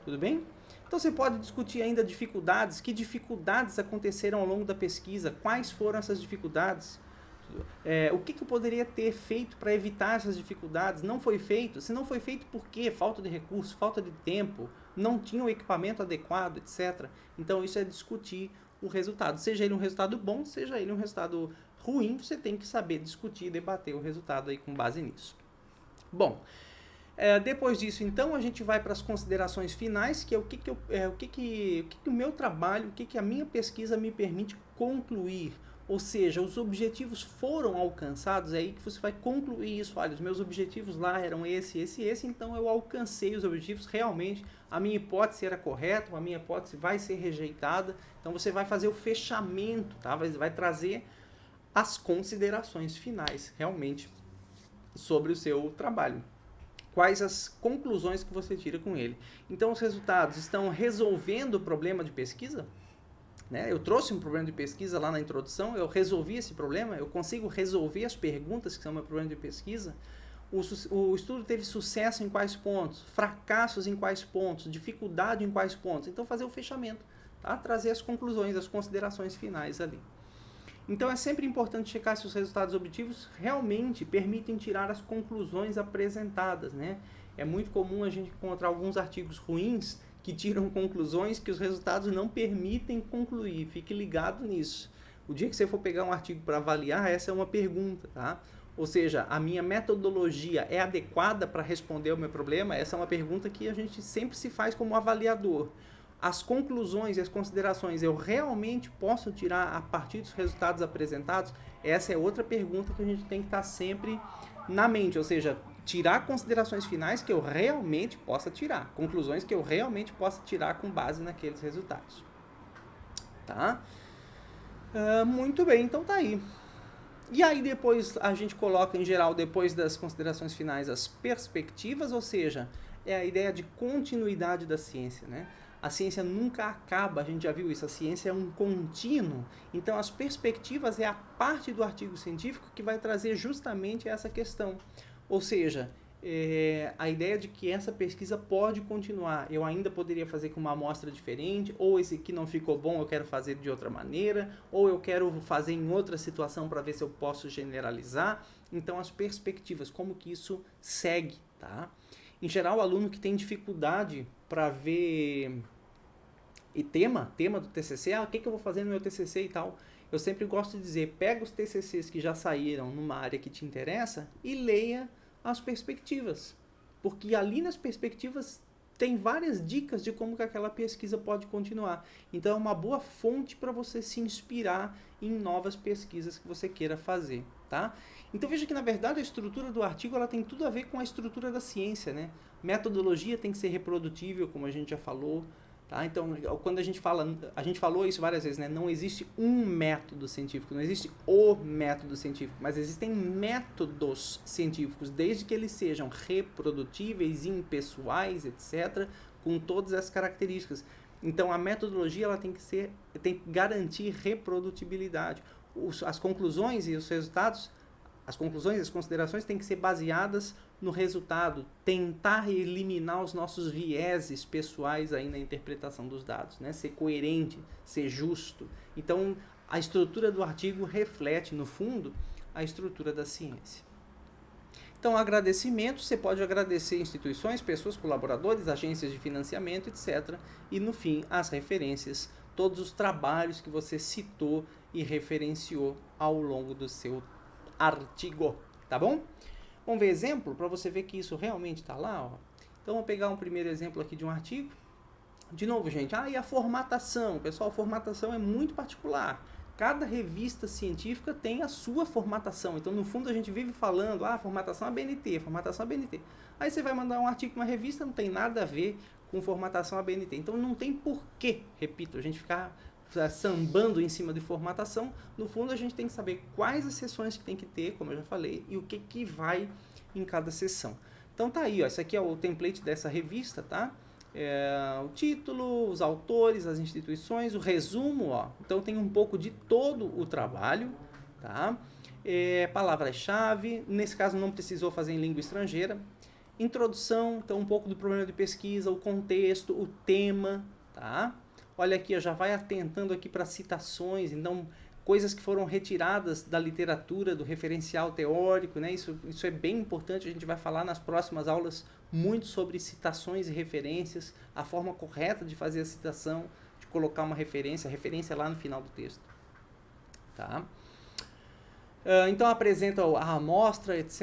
Tudo bem? Então, você pode discutir ainda dificuldades, que dificuldades aconteceram ao longo da pesquisa, quais foram essas dificuldades, o que eu poderia ter feito para evitar essas dificuldades, não foi feito, se não foi feito por quê? Falta de recurso, falta de tempo, não tinha o equipamento adequado, etc. Então, isso é discutir o resultado, seja ele um resultado bom, seja ele um resultado ruim, você tem que saber discutir e debater o resultado aí com base nisso. Bom, depois disso, então, a gente vai para as considerações finais, que é o que o meu trabalho, o que a minha pesquisa me permite concluir. Ou seja, os objetivos foram alcançados, é aí que você vai concluir isso. Olha, os meus objetivos lá eram esse, então eu alcancei os objetivos, realmente a minha hipótese era correta, a minha hipótese vai ser rejeitada. Então você vai fazer o fechamento, tá? Vai trazer as considerações finais, realmente, sobre o seu trabalho. Quais as conclusões que você tira com ele. Então, os resultados estão resolvendo o problema de pesquisa? Né? Eu trouxe um problema de pesquisa lá na introdução, eu resolvi esse problema, eu consigo resolver as perguntas que são meu problema de pesquisa. O estudo teve sucesso em quais pontos? Fracassos em quais pontos? Dificuldade em quais pontos? Então, fazer o fechamento, tá? Trazer as conclusões, as considerações finais ali. Então é sempre importante checar se os resultados obtidos realmente permitem tirar as conclusões apresentadas, né? É muito comum a gente encontrar alguns artigos ruins que tiram conclusões que os resultados não permitem concluir. Fique ligado nisso. O dia que você for pegar um artigo para avaliar, essa é uma pergunta, tá? Ou seja, a minha metodologia é adequada para responder ao meu problema? Essa é uma pergunta que a gente sempre se faz como avaliador. As conclusões e as considerações eu realmente posso tirar a partir dos resultados apresentados? Essa é outra pergunta que a gente tem que estar sempre na mente, ou seja, tirar considerações finais que eu realmente possa tirar, conclusões que eu realmente possa tirar com base naqueles resultados. Tá? Muito bem, então tá aí. E aí depois a gente coloca, em geral, depois das considerações finais, as perspectivas, ou seja, é a ideia de continuidade da ciência, né? A ciência nunca acaba, a gente já viu isso, a ciência é um contínuo. Então as perspectivas é a parte do artigo científico que vai trazer justamente essa questão. Ou seja, a ideia de que essa pesquisa pode continuar. Eu ainda poderia fazer com uma amostra diferente, ou esse aqui não ficou bom, eu quero fazer de outra maneira, ou eu quero fazer em outra situação para ver se eu posso generalizar. Então as perspectivas, como que isso segue, tá? Em geral, o aluno que tem dificuldade para ver e tema do TCC, o que eu vou fazer no meu TCC e tal, eu sempre gosto de dizer, pega os TCCs que já saíram numa área que te interessa e leia as perspectivas, porque ali nas perspectivas tem várias dicas de como que aquela pesquisa pode continuar. Então é uma boa fonte para você se inspirar em novas pesquisas que você queira fazer, tá? Então veja que na verdade a estrutura do artigo ela tem tudo a ver com a estrutura da ciência, né? Metodologia tem que ser reprodutível, como a gente já falou, tá? Então quando a gente falou isso várias vezes, né? Não existe um método científico, não existe o método científico, mas existem métodos científicos, desde que eles sejam reprodutíveis, impessoais, etc., com todas as características. Então a metodologia ela tem que garantir reprodutibilidade. As conclusões e os resultados, as conclusões e as considerações têm que ser baseadas no resultado, tentar eliminar os nossos vieses pessoais aí na interpretação dos dados, né? Ser coerente, ser justo. Então, a estrutura do artigo reflete, no fundo, a estrutura da ciência. Então, agradecimento, você pode agradecer instituições, pessoas, colaboradores, agências de financiamento, etc. E, no fim, as referências, todos os trabalhos que você citou e referenciou ao longo do seu artigo, tá bom? Vamos ver exemplo para você ver que isso realmente está lá, ó. Então, vou pegar um primeiro exemplo aqui de um artigo. De novo, gente, e a formatação? Pessoal, a formatação é muito particular. Cada revista científica tem a sua formatação. Então, no fundo, a gente vive falando, formatação ABNT, formatação ABNT. Aí você vai mandar um artigo para uma revista, não tem nada a ver com formatação ABNT. Então, não tem porquê, repito, a gente ficar sambando em cima de formatação. No fundo, a gente tem que saber quais as sessões que tem que ter, como eu já falei, e o que vai em cada sessão. Então, tá aí, ó, esse aqui é o template dessa revista, tá? O título, os autores, as instituições, o resumo, ó. Então tem um pouco de todo o trabalho, tá? Palavras-chave, nesse caso não precisou fazer em língua estrangeira. Introdução, então um pouco do problema de pesquisa, o contexto, o tema, tá? Olha aqui, já vai atentando aqui para citações, então coisas que foram retiradas da literatura, do referencial teórico, né? Isso é bem importante, a gente vai falar nas próximas aulas muito sobre citações e referências, a forma correta de fazer a citação, de colocar uma referência, a referência lá no final do texto. Tá? Então apresenta a amostra, etc.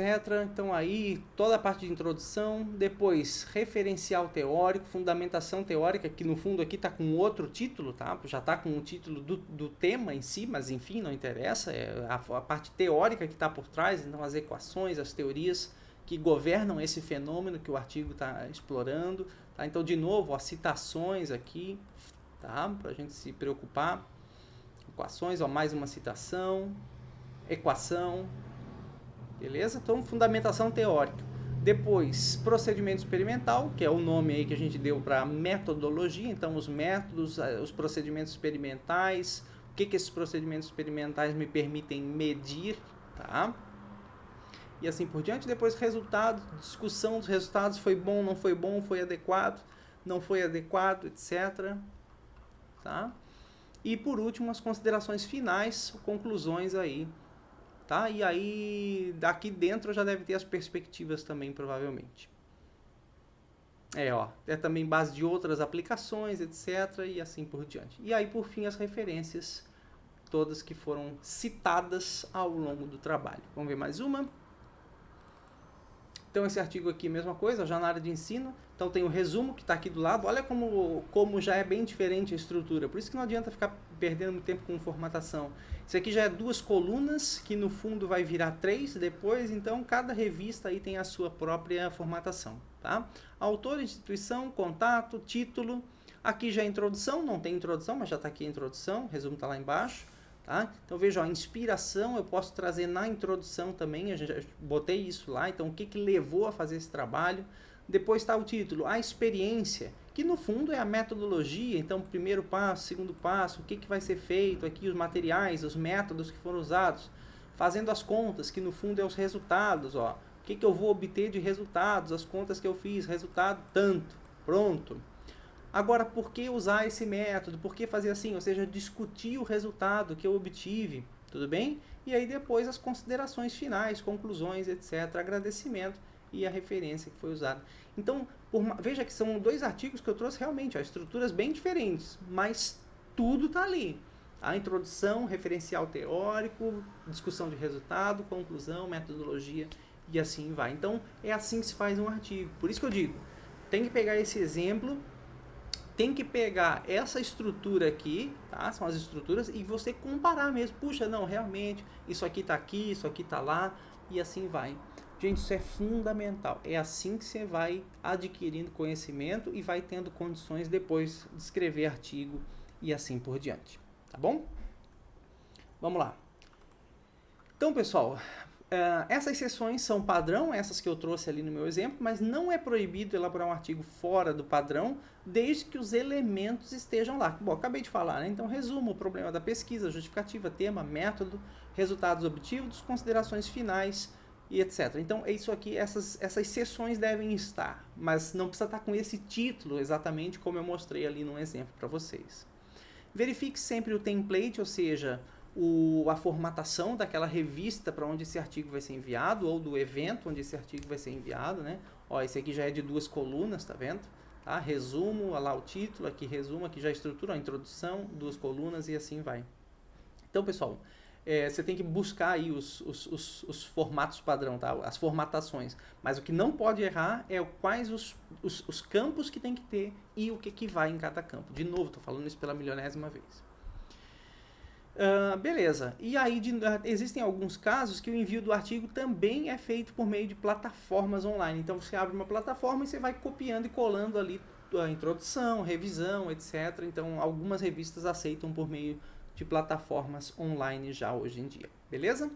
Então aí toda a parte de introdução, depois referencial teórico, fundamentação teórica, que no fundo aqui está com outro título, tá? Já está com o título do tema em si, mas enfim, não interessa, é a parte teórica que está por trás, então as equações, as teorias que governam esse fenômeno que o artigo está explorando. Tá? Então, de novo, as citações aqui, tá? Para a gente se preocupar. Equações, mais uma citação. Equação. Beleza? Então, fundamentação teórica. Depois, procedimento experimental, que é o nome aí que a gente deu para metodologia. Então, os métodos, os procedimentos experimentais. O que esses procedimentos experimentais me permitem medir, tá? E assim por diante. Depois resultado, discussão dos resultados, foi bom, foi adequado, não foi adequado, etc. Tá? E por último, as considerações finais, conclusões aí, tá? E aí, daqui dentro já deve ter as perspectivas também, provavelmente. É também base de outras aplicações, etc. E assim por diante. E aí, por fim, as referências, todas que foram citadas ao longo do trabalho. Vamos ver mais uma? Então, esse artigo aqui, mesma coisa, já na área de ensino. Então, tem o resumo que está aqui do lado. Olha como já é bem diferente a estrutura. Por isso que não adianta ficar perdendo tempo com formatação. Isso aqui já é 2 colunas, que no fundo vai virar 3 depois. Então, cada revista aí tem a sua própria formatação. Tá? Autor, instituição, contato, título. Aqui já é introdução, não tem introdução, mas já está aqui a introdução. O resumo está lá embaixo. Tá? Então veja, a inspiração eu posso trazer na introdução também, eu já botei isso lá, então o que levou a fazer esse trabalho. Depois está o título, a experiência, que no fundo é a metodologia, então primeiro passo, segundo passo, o que vai ser feito aqui, os materiais, os métodos que foram usados. Fazendo as contas, que no fundo é os resultados, ó. O que eu vou obter de resultados, as contas que eu fiz, resultado tanto, pronto. Agora, por que usar esse método? Por que fazer assim? Ou seja, discutir o resultado que eu obtive, tudo bem? E aí depois as considerações finais, conclusões, etc., agradecimento e a referência que foi usada. Então, veja que são 2 artigos que eu trouxe realmente, ó, estruturas bem diferentes, mas tudo está ali. A introdução, referencial teórico, discussão de resultado, conclusão, metodologia e assim vai. Então, é assim que se faz um artigo. Por isso que eu digo, tem que pegar esse exemplo, tem que pegar essa estrutura aqui, tá? São as estruturas, e você comparar mesmo. Puxa, não, realmente, isso aqui tá lá, e assim vai. Gente, isso é fundamental. É assim que você vai adquirindo conhecimento e vai tendo condições depois de escrever artigo e assim por diante. Tá bom? Vamos lá. Então, pessoal, essas sessões são padrão, essas que eu trouxe ali no meu exemplo, mas não é proibido elaborar um artigo fora do padrão, desde que os elementos estejam lá. Bom, acabei de falar, né? Então, resumo: o problema da pesquisa, justificativa, tema, método, resultados obtidos, considerações finais e etc. Então, é isso aqui, essas sessões devem estar, mas não precisa estar com esse título exatamente como eu mostrei ali no exemplo para vocês. Verifique sempre o template, ou seja, a formatação daquela revista para onde esse artigo vai ser enviado, ou do evento onde esse artigo vai ser enviado, né? Ó, esse aqui já é de 2 colunas, tá vendo? Tá? Resumo, olha lá o título, aqui resumo, aqui já a estrutura, a introdução, 2 colunas e assim vai. Então, pessoal, você tem que buscar aí os formatos padrão, tá? As formatações. Mas o que não pode errar é quais os campos que tem que ter e o que vai em cada campo. De novo, estou falando isso pela milionésima vez. Beleza. E aí existem alguns casos que o envio do artigo também é feito por meio de plataformas online. Então você abre uma plataforma e você vai copiando e colando ali a introdução, revisão, etc. Então algumas revistas aceitam por meio de plataformas online já hoje em dia. Beleza?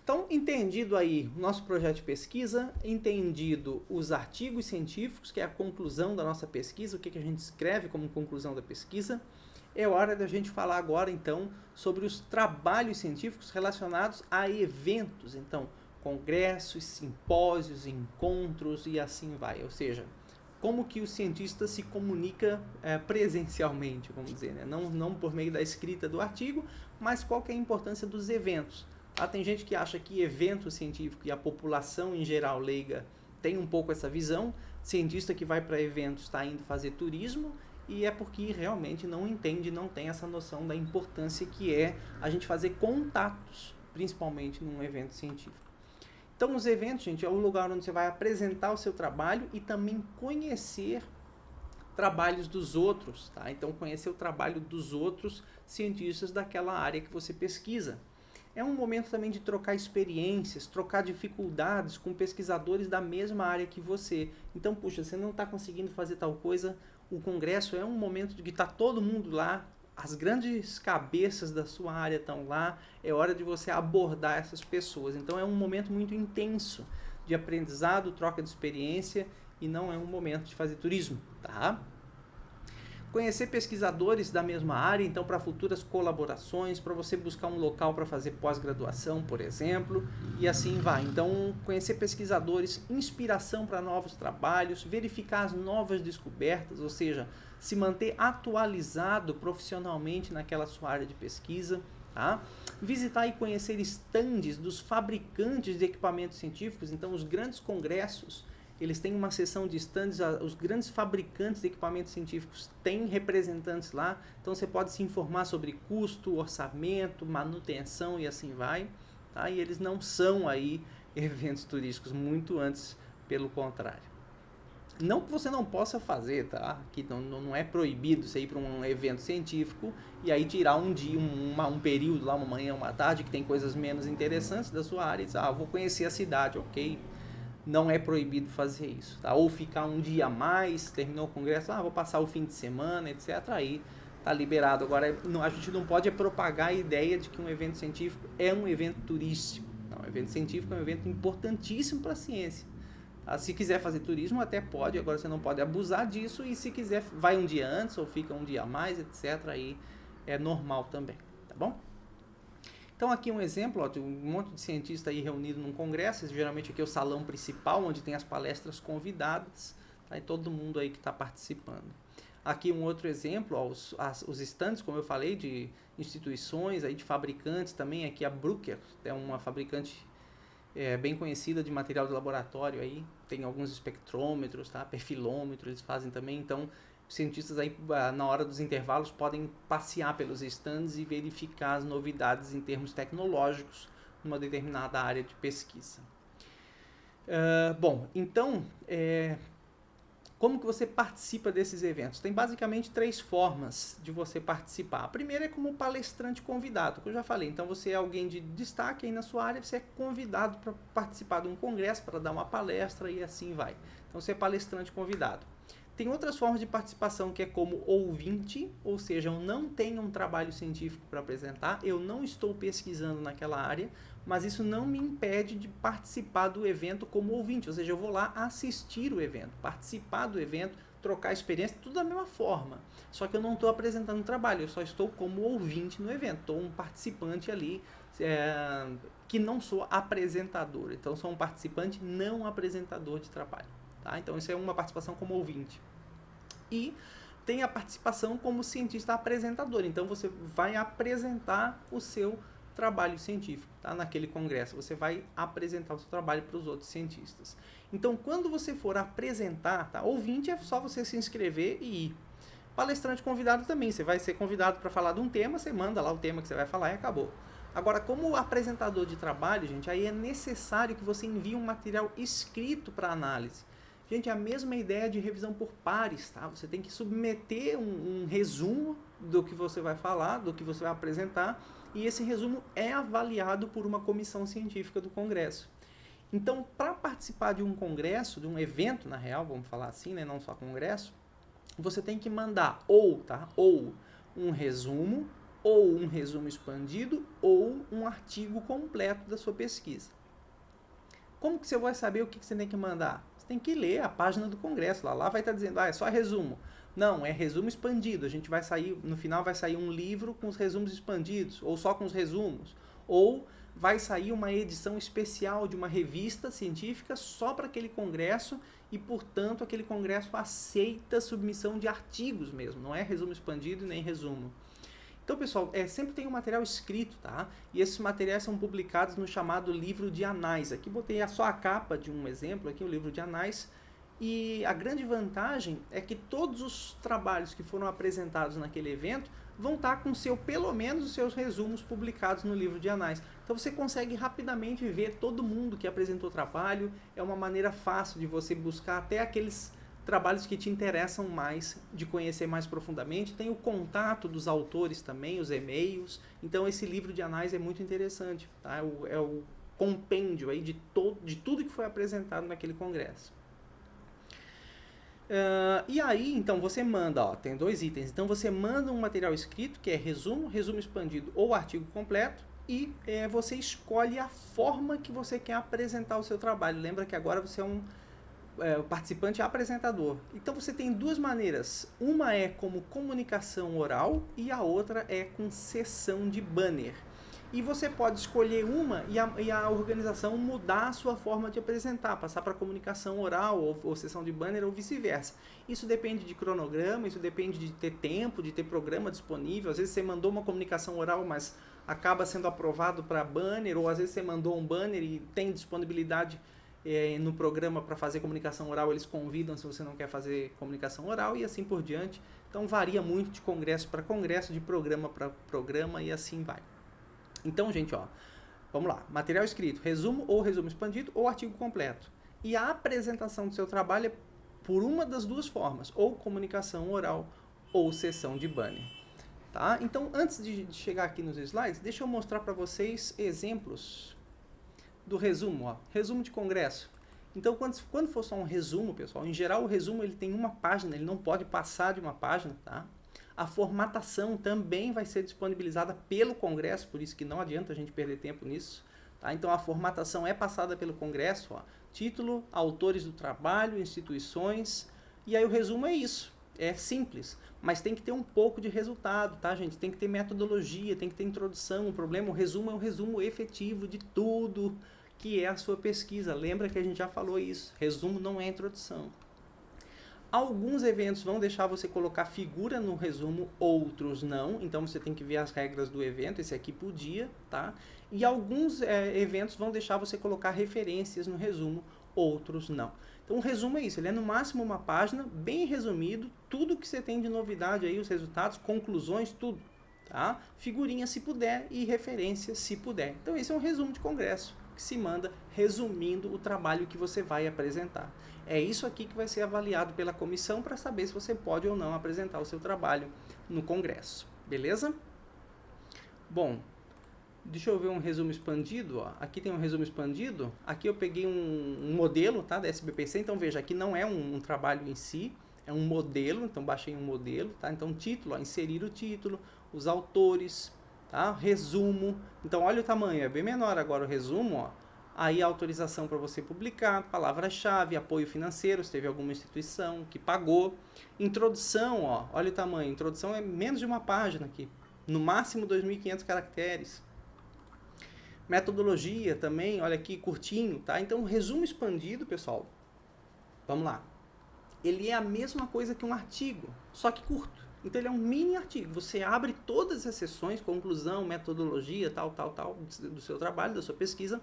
Então, entendido aí o nosso projeto de pesquisa, entendido os artigos científicos, que é a conclusão da nossa pesquisa, o que a gente escreve como conclusão da pesquisa, é hora da gente falar agora, então, sobre os trabalhos científicos relacionados a eventos. Então, congressos, simpósios, encontros e assim vai. Ou seja, como que o cientista se comunica presencialmente, vamos dizer, né? Não por meio da escrita do artigo, mas qual que é a importância dos eventos. Tem gente que acha que evento científico e a população em geral leiga tem um pouco essa visão. Cientista que vai para eventos está indo fazer turismo, e é porque realmente não entende, não tem essa noção da importância que é a gente fazer contatos, principalmente num evento científico. Então, os eventos, gente, é o lugar onde você vai apresentar o seu trabalho e também conhecer trabalhos dos outros, tá? Então, conhecer o trabalho dos outros cientistas daquela área que você pesquisa. É um momento também de trocar experiências, trocar dificuldades com pesquisadores da mesma área que você. Então, puxa, você não está conseguindo fazer tal coisa, o congresso é um momento de que está todo mundo lá, as grandes cabeças da sua área estão lá, é hora de você abordar essas pessoas. Então, é um momento muito intenso de aprendizado, troca de experiência, e não é um momento de fazer turismo, tá? Conhecer pesquisadores da mesma área, então para futuras colaborações, para você buscar um local para fazer pós-graduação, por exemplo, e assim vai. Então, conhecer pesquisadores, inspiração para novos trabalhos, verificar as novas descobertas, ou seja, se manter atualizado profissionalmente naquela sua área de pesquisa, tá? Visitar e conhecer estandes dos fabricantes de equipamentos científicos, então os grandes congressos, eles têm uma seção de estandes, os grandes fabricantes de equipamentos científicos têm representantes lá, então você pode se informar sobre custo, orçamento, manutenção e assim vai, tá? E eles não são aí eventos turísticos, muito antes, pelo contrário. Não que você não possa fazer, tá? Que não é proibido você ir para um evento científico e aí tirar um dia, um período lá, uma manhã, uma tarde, que tem coisas menos interessantes da sua área e dizer, vou conhecer a cidade, ok? Não é proibido fazer isso, tá? Ou ficar um dia a mais, terminou o congresso, vou passar o fim de semana, etc. Aí tá liberado. Agora, a gente não pode propagar a ideia de que um evento científico é um evento turístico. Não, um evento científico é um evento importantíssimo para a ciência. Tá? Se quiser fazer turismo, até pode, agora você não pode abusar disso, e se quiser, vai um dia antes ou fica um dia a mais, etc. Aí é normal também, tá bom? Então aqui um exemplo, de um monte de cientista aí reunido num congresso, geralmente aqui é o salão principal, onde tem as palestras convidadas, tá? E todo mundo aí que está participando. Aqui um outro exemplo, os estandes, como eu falei, de instituições, aí de fabricantes também, aqui a Bruker, é uma fabricante bem conhecida de material de laboratório aí, tem alguns espectrômetros, tá? Perfilômetros eles fazem também, então os cientistas aí na hora dos intervalos podem passear pelos stands e verificar as novidades em termos tecnológicos numa determinada área de pesquisa. Bom, então, como que você participa desses eventos? Tem basicamente 3 formas de você participar. A primeira é como palestrante convidado, que eu já falei. Então você é alguém de destaque aí na sua área, você é convidado para participar de um congresso, para dar uma palestra e assim vai. Então você é palestrante convidado. Tem outras formas de participação que é como ouvinte, ou seja, eu não tenho um trabalho científico para apresentar, eu não estou pesquisando naquela área, mas isso não me impede de participar do evento como ouvinte, ou seja, eu vou lá assistir o evento, participar do evento, trocar experiência, tudo da mesma forma. Só que eu não estou apresentando um trabalho, eu só estou como ouvinte no evento, estou um participante ali que não sou apresentador, então sou um participante não apresentador de trabalho. Tá? Então isso é uma participação como ouvinte. E tem a participação como cientista apresentador. Então você vai apresentar o seu trabalho científico, tá? Naquele congresso. Você vai apresentar o seu trabalho para os outros cientistas. Então quando você for apresentar, tá? Ouvinte é só você se inscrever e ir. Palestrante convidado também. Você vai ser convidado para falar de um tema, você manda lá o tema que você vai falar e acabou. Agora, como apresentador de trabalho, gente, aí é necessário que você envie um material escrito para análise. Gente, é a mesma ideia de revisão por pares, tá? Você tem que submeter um resumo do que você vai falar, do que você vai apresentar, e esse resumo é avaliado por uma comissão científica do congresso. Então, para participar de um congresso, de um evento, na real, vamos falar assim, né? Não só congresso, você tem que mandar ou um resumo, ou um resumo expandido, ou um artigo completo da sua pesquisa. Como que você vai saber o que você tem que mandar? Você tem que ler a página do congresso, lá vai estar dizendo, é só resumo. Não, é resumo expandido, a gente vai sair, no final vai sair um livro com os resumos expandidos, ou só com os resumos, ou vai sair uma edição especial de uma revista científica só para aquele congresso e, portanto, aquele congresso aceita submissão de artigos mesmo, não é resumo expandido nem resumo. Então, pessoal, sempre tem um material escrito, tá? E esses materiais são publicados no chamado livro de anais. Aqui botei só a capa de um exemplo, aqui o livro de anais. E a grande vantagem é que todos os trabalhos que foram apresentados naquele evento vão estar com pelo menos os seus resumos publicados no livro de anais. Então você consegue rapidamente ver todo mundo que apresentou trabalho. É uma maneira fácil de você buscar até aqueles trabalhos que te interessam mais, de conhecer mais profundamente. Tem o contato dos autores também, os e-mails. Então esse livro de análise é muito interessante, tá? É o compêndio aí de tudo que foi apresentado naquele congresso. E aí, então, você manda, tem 2 itens. Então você manda um material escrito, que é resumo expandido ou artigo completo, e você escolhe a forma que você quer apresentar o seu trabalho. Lembra que agora você é um o participante apresentador. Então você tem duas maneiras. Uma é como comunicação oral e a outra é com sessão de banner. E você pode escolher uma e a organização mudar a sua forma de apresentar, passar para comunicação oral ou sessão de banner ou vice-versa. Isso depende de cronograma, isso depende de ter tempo, de ter programa disponível. Às vezes você mandou uma comunicação oral, mas acaba sendo aprovado para banner, ou às vezes você mandou um banner e tem disponibilidade no programa para fazer comunicação oral, eles convidam se você não quer fazer comunicação oral e assim por diante. Então varia muito de congresso para congresso, de programa para programa e assim vai. Então, gente, ó, vamos lá. Material escrito, resumo ou resumo expandido ou artigo completo. E a apresentação do seu trabalho é por uma das duas formas, ou comunicação oral ou sessão de banner. Tá? Então, antes de chegar aqui nos slides, deixa eu mostrar para vocês exemplos do resumo. Ó. Resumo de congresso. Então, quando for só um resumo, pessoal, em geral o resumo ele tem uma página, ele não pode passar de uma página, tá? A formatação também vai ser disponibilizada pelo Congresso, por isso que não adianta a gente perder tempo nisso. Tá? Então a formatação é passada pelo Congresso, ó, título, autores do trabalho, instituições, e aí o resumo é isso. É simples, mas tem que ter um pouco de resultado, tá, gente? Tem que ter metodologia, tem que ter introdução. O resumo é um resumo efetivo de tudo que é a sua pesquisa. Lembra que a gente já falou isso, resumo não é introdução. Alguns eventos vão deixar você colocar figura no resumo, outros não. Então você tem que ver as regras do evento. Esse aqui podia, tá? E alguns eventos vão deixar você colocar referências no resumo, outros não. Então o resumo é isso, ele é no máximo uma página, bem resumido, tudo que você tem de novidade aí, os resultados, conclusões, tudo. Tá? Figurinha se puder e referência se puder. Então esse é um resumo de congresso que se manda resumindo o trabalho que você vai apresentar. É isso aqui que vai ser avaliado pela comissão para saber se você pode ou não apresentar o seu trabalho no congresso. Beleza? Bom, deixa eu ver um resumo expandido. Ó. Aqui tem um resumo expandido. Aqui eu peguei um modelo, tá, da SBPC. Então veja, aqui não é um trabalho em si, é um modelo. Então baixei um modelo. Tá? Então título, ó, inserir o título, os autores, tá? Resumo. Então olha o tamanho, é bem menor agora o resumo, ó. Aí a autorização para você publicar, palavra-chave, apoio financeiro, se teve alguma instituição que pagou. Introdução, ó, olha o tamanho, introdução é menos de uma página aqui, no máximo 2.500 caracteres. Metodologia também, olha aqui, curtinho, tá? Então o resumo expandido, pessoal, vamos lá. Ele é a mesma coisa que um artigo, só que curto. Então ele é um mini artigo, você abre todas as seções, conclusão, metodologia, tal, do seu trabalho, da sua pesquisa,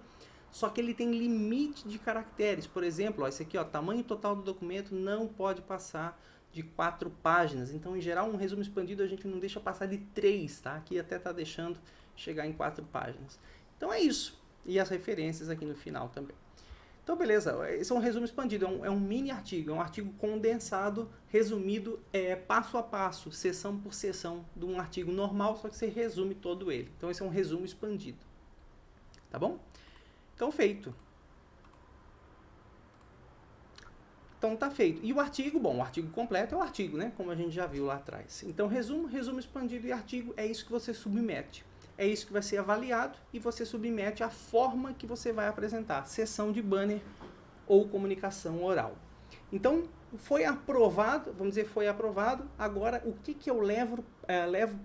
só que ele tem limite de caracteres. Por exemplo, ó, esse aqui, ó, tamanho total do documento não pode passar de 4 páginas. Então, em geral, um resumo expandido a gente não deixa passar de 3, tá? Aqui até está deixando chegar em 4 páginas. Então é isso. E as referências aqui no final também. Então, beleza. Esse é um resumo expandido, é um mini artigo, é um artigo condensado, resumido passo a passo, sessão por sessão, de um artigo normal, só que você resume todo ele. Então, esse é um resumo expandido. Tá bom? Então, feito. Então, tá feito. E o artigo, bom, o artigo completo é o artigo, né? Como a gente já viu lá atrás. Então, resumo expandido e artigo é isso que você submete. É isso que vai ser avaliado e você submete a forma que você vai apresentar. Sessão de banner ou comunicação oral. Então, foi aprovado, vamos dizer, foi aprovado. Agora, o que eu levo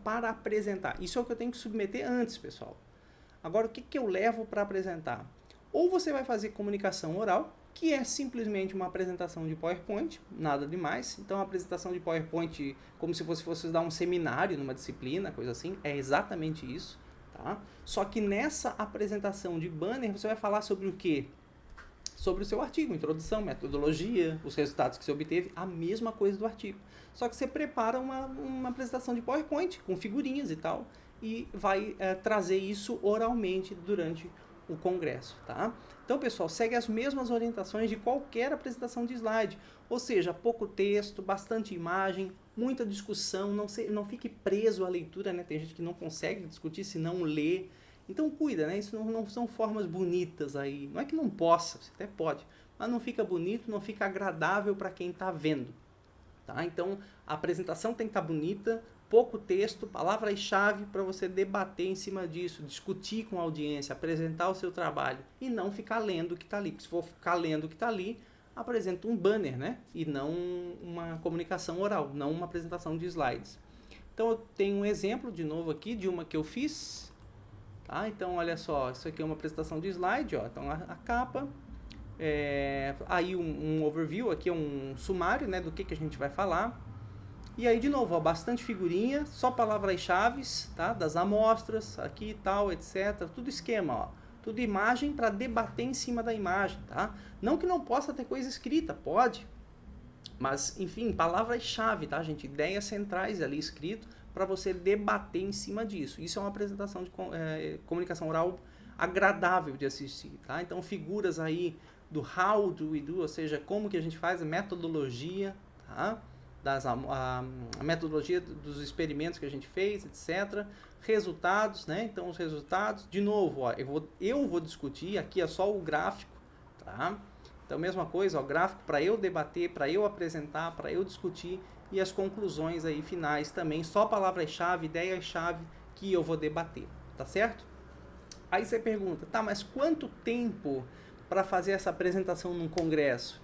para apresentar? Isso é o que eu tenho que submeter antes, pessoal. Agora, o que eu levo para apresentar? Ou você vai fazer comunicação oral, que é simplesmente uma apresentação de PowerPoint, nada demais. Então, a apresentação de PowerPoint, como se fosse dar um seminário numa disciplina, coisa assim, é exatamente isso. Tá? Só que nessa apresentação de banner, você vai falar sobre o quê? Sobre o seu artigo, introdução, metodologia, os resultados que você obteve, a mesma coisa do artigo. Só que você prepara uma apresentação de PowerPoint, com figurinhas e tal, e vai trazer isso oralmente durante o congresso, tá? Então, pessoal, segue as mesmas orientações de qualquer apresentação de slide, ou seja, pouco texto, bastante imagem, muita discussão, não fique preso à leitura, né? Tem gente que não consegue discutir se não lê, então cuida, né? Isso não são formas bonitas aí, não é que não possa, você até pode, mas não fica bonito, não fica agradável para quem está vendo, tá? Então, a apresentação tem que estar bonita, pouco texto, palavras-chave para você debater em cima disso, discutir com a audiência, apresentar o seu trabalho e não ficar lendo o que está ali. Porque se for ficar lendo o que está ali, apresenta um banner, né? E não uma comunicação oral, não uma apresentação de slides. Então eu tenho um exemplo de novo aqui de uma que eu fiz. Tá? Então olha só, isso aqui é uma apresentação de slide, ó. Então a capa, aí um overview, aqui é um sumário, né, do que a gente vai falar. E aí de novo, ó, bastante figurinha, só palavras-chave, tá? Das amostras, aqui e tal, etc. Tudo esquema, ó. Tudo imagem para debater em cima da imagem, tá? Não que não possa ter coisa escrita, pode. Mas, enfim, palavras-chave, tá, gente? Ideias centrais ali escrito para você debater em cima disso. Isso é uma apresentação de comunicação oral agradável de assistir, tá? Então, figuras aí do how do we do, ou seja, como que a gente faz, a metodologia, tá? A metodologia dos experimentos que a gente fez, etc. Resultados, né? Então, os resultados, de novo, ó, eu vou discutir, aqui é só o gráfico, tá? Então, mesma coisa, ó, gráfico para eu debater, para eu apresentar, para eu discutir, e as conclusões aí finais também, só palavras-chave, ideias-chave que eu vou debater, tá certo? Aí você pergunta, tá, mas quanto tempo para fazer essa apresentação num congresso?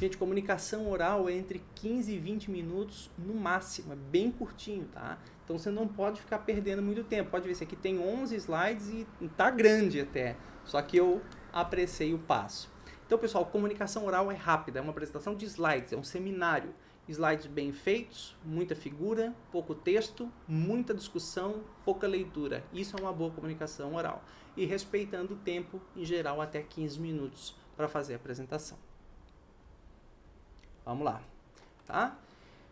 Gente, comunicação oral é entre 15 e 20 minutos no máximo, é bem curtinho, tá? Então você não pode ficar perdendo muito tempo. Pode ver, esse aqui tem 11 slides e tá grande até, só que eu apressei o passo. Então, pessoal, comunicação oral é rápida, é uma apresentação de slides, é um seminário. Slides bem feitos, muita figura, pouco texto, muita discussão, pouca leitura. Isso é uma boa comunicação oral. E respeitando o tempo, em geral, até 15 minutos para fazer a apresentação. Vamos lá, tá?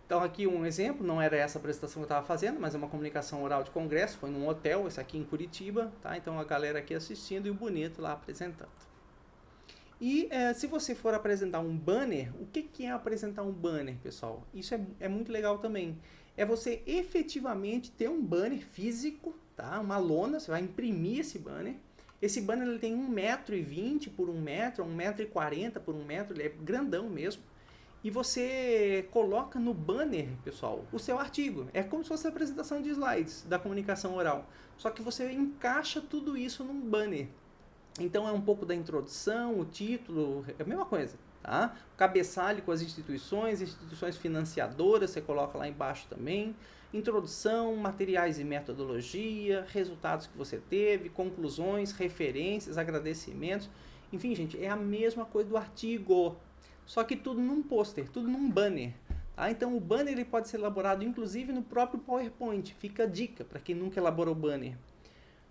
Então, aqui um exemplo, não era essa apresentação que eu estava fazendo, mas é uma comunicação oral de congresso, foi num hotel, esse aqui em Curitiba, tá? Então, a galera aqui assistindo e o bonito lá apresentando. E se você for apresentar um banner, o que é apresentar um banner, pessoal? Isso é muito legal também. É você efetivamente ter um banner físico, tá? Uma lona, você vai imprimir esse banner. Esse banner ele tem 1,20 m por 1 metro, 1,40 m por 1 metro, ele é grandão mesmo. E você coloca no banner, pessoal, o seu artigo. É como se fosse a apresentação de slides da comunicação oral. Só que você encaixa tudo isso num banner. Então é um pouco da introdução, o título, é a mesma coisa, tá? O cabeçalho com as instituições financiadoras, você coloca lá embaixo também. Introdução, materiais e metodologia, resultados que você teve, conclusões, referências, agradecimentos. Enfim, gente, é a mesma coisa do artigo, só que tudo num pôster, tudo num banner. Tá? Então o banner ele pode ser elaborado inclusive no próprio PowerPoint. Fica a dica para quem nunca elaborou banner.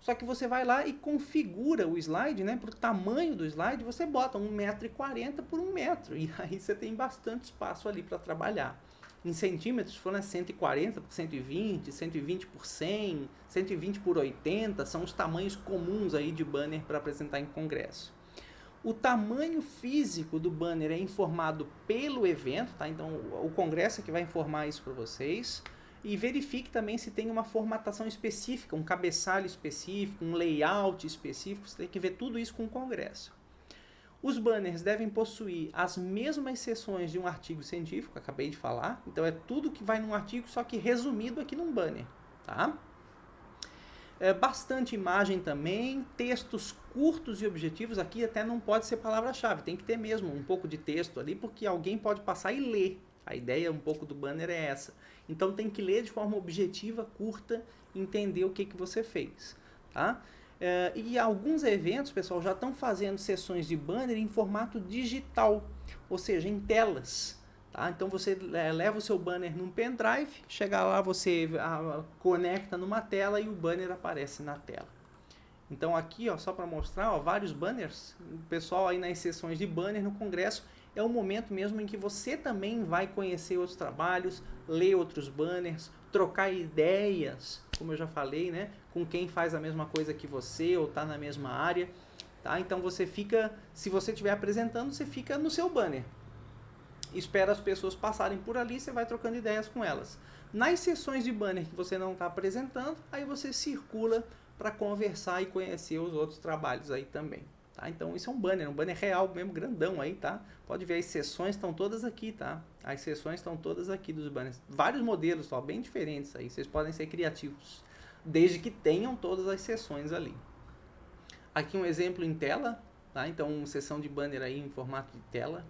Só que você vai lá e configura o slide, né, para o tamanho do slide, você bota 1,40 m por 1 metro. E aí você tem bastante espaço ali para trabalhar. Em centímetros, se for 140 por 120, 120 por 100, 120 por 80, são os tamanhos comuns aí de banner para apresentar em congresso. O tamanho físico do banner é informado pelo evento, tá? Então o congresso é que vai informar isso para vocês. E verifique também se tem uma formatação específica, um cabeçalho específico, um layout específico. Você tem que ver tudo isso com o congresso. Os banners devem possuir as mesmas seções de um artigo científico, acabei de falar. Então é tudo que vai num artigo, só que resumido aqui num banner, tá? Bastante imagem também, textos curtos e objetivos. Aqui até não pode ser palavra-chave, tem que ter mesmo um pouco de texto ali, porque alguém pode passar e ler. A ideia um pouco do banner é essa. Então tem que ler de forma objetiva, curta, entender o que você fez, tá? E alguns eventos, pessoal, já estão fazendo sessões de banner em formato digital, ou seja, em telas. Tá? Então você leva o seu banner num pendrive, chega lá, você conecta numa tela e o banner aparece na tela. Então aqui, ó, só para mostrar, ó, vários banners, o pessoal aí nas sessões de banner no congresso, é o momento mesmo em que você também vai conhecer outros trabalhos, ler outros banners, trocar ideias, como eu já falei, né, com quem faz a mesma coisa que você ou está na mesma área, tá? Então você fica, se você estiver apresentando, você fica no seu banner. Espera as pessoas passarem por ali, você vai trocando ideias com elas. Nas sessões de banner que você não está apresentando, aí você circula para conversar e conhecer os outros trabalhos aí também. Tá? Então isso é um banner real mesmo, grandão aí, tá? Pode ver, as seções estão todas aqui, tá? As seções estão todas aqui dos banners. Vários modelos, ó, bem diferentes aí, vocês podem ser criativos, desde que tenham todas as seções ali. Aqui um exemplo em tela, tá? Então uma seção de banner aí em formato de tela.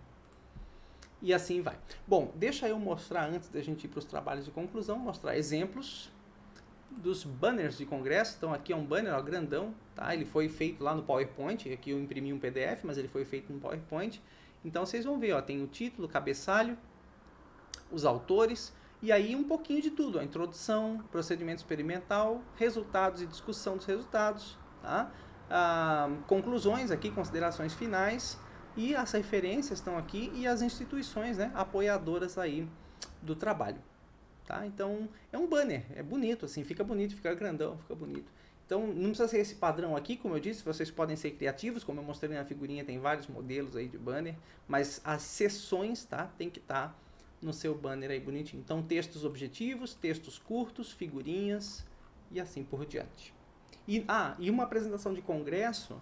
e assim vai. Bom, deixa eu mostrar, antes da gente ir para os trabalhos de conclusão, mostrar exemplos dos banners de congresso. Então aqui é um banner, ó, grandão, tá? Ele foi feito lá no PowerPoint, aqui eu imprimi um PDF, mas ele foi feito no PowerPoint. Então vocês vão ver, ó, tem o título, cabeçalho, os autores, e aí um pouquinho de tudo, a introdução, procedimento experimental, resultados e discussão dos resultados, tá? Conclusões aqui, considerações finais, e as referências estão aqui, e as instituições, né, apoiadoras aí do trabalho. Tá? Então, é um banner, é bonito, assim, fica bonito, fica grandão, fica bonito. Então, não precisa ser esse padrão aqui, como eu disse, vocês podem ser criativos, como eu mostrei na figurinha, tem vários modelos aí de banner, mas as seções, tá, tem que estar no seu banner aí bonitinho. Então, textos objetivos, textos curtos, figurinhas e assim por diante. E uma apresentação de congresso,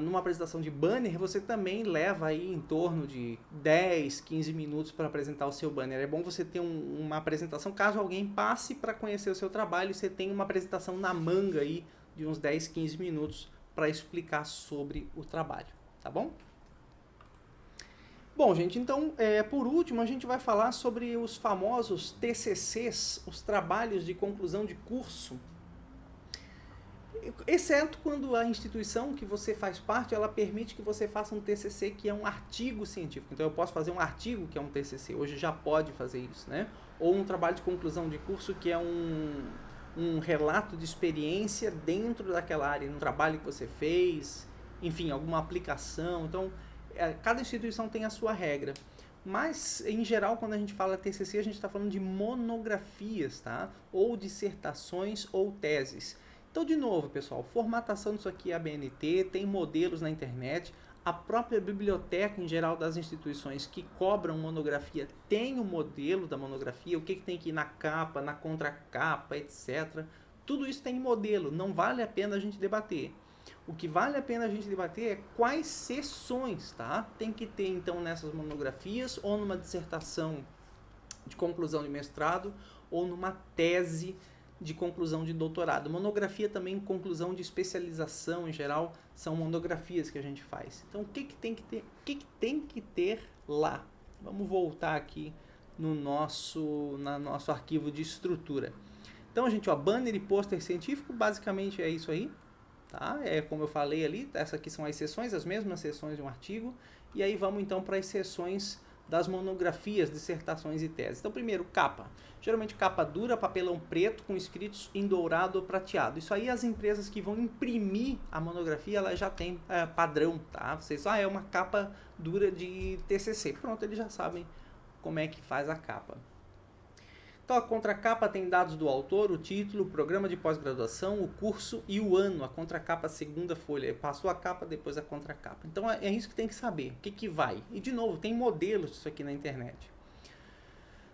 numa apresentação de banner, você também leva aí em torno de 10, 15 minutos para apresentar o seu banner. É bom você ter uma apresentação, caso alguém passe para conhecer o seu trabalho, você tem uma apresentação na manga aí de uns 10, 15 minutos para explicar sobre o trabalho, tá bom? Bom, gente, então, por último, a gente vai falar sobre os famosos TCCs, os trabalhos de conclusão de curso, exceto quando a instituição que você faz parte, ela permite que você faça um TCC que é um artigo científico. Então eu posso fazer um artigo que é um TCC, hoje já pode fazer isso, né? Ou um trabalho de conclusão de curso que é um relato de experiência dentro daquela área, um trabalho que você fez, enfim, alguma aplicação. Então, cada instituição tem a sua regra. Mas, em geral, quando a gente fala TCC, a gente está falando de monografias, tá? Ou dissertações ou teses. Então, de novo, pessoal, formatação disso aqui é a BNT, tem modelos na internet, a própria biblioteca, em geral, das instituições que cobram monografia tem o modelo da monografia, o que tem que ir na capa, na contracapa, etc. Tudo isso tem modelo, não vale a pena a gente debater. O que vale a pena a gente debater é quais seções, tá? Tem que ter, então, nessas monografias, ou numa dissertação de conclusão de mestrado, ou numa tese de conclusão de doutorado. Monografia também, conclusão de especialização, em geral, são monografias que a gente faz. Então, o que tem que ter? O que tem que ter lá? Vamos voltar aqui no nosso arquivo de estrutura. Então, gente, ó, banner e pôster científico, basicamente é isso aí. Tá? É como eu falei ali, essas aqui são as seções, as mesmas seções de um artigo. E aí vamos então para as seções das monografias, dissertações e teses. Então, primeiro, capa. Geralmente capa dura, papelão preto com escritos em dourado ou prateado. Isso aí as empresas que vão imprimir a monografia, elas já têm padrão, tá? Vocês, é uma capa dura de TCC. Pronto, eles já sabem como é que faz a capa. Então, a contracapa tem dados do autor, o título, o programa de pós-graduação, o curso e o ano. A contracapa, a segunda folha. Passou a capa, depois a contracapa. Então, é isso que tem que saber. O que vai? E, de novo, tem modelos disso aqui na internet.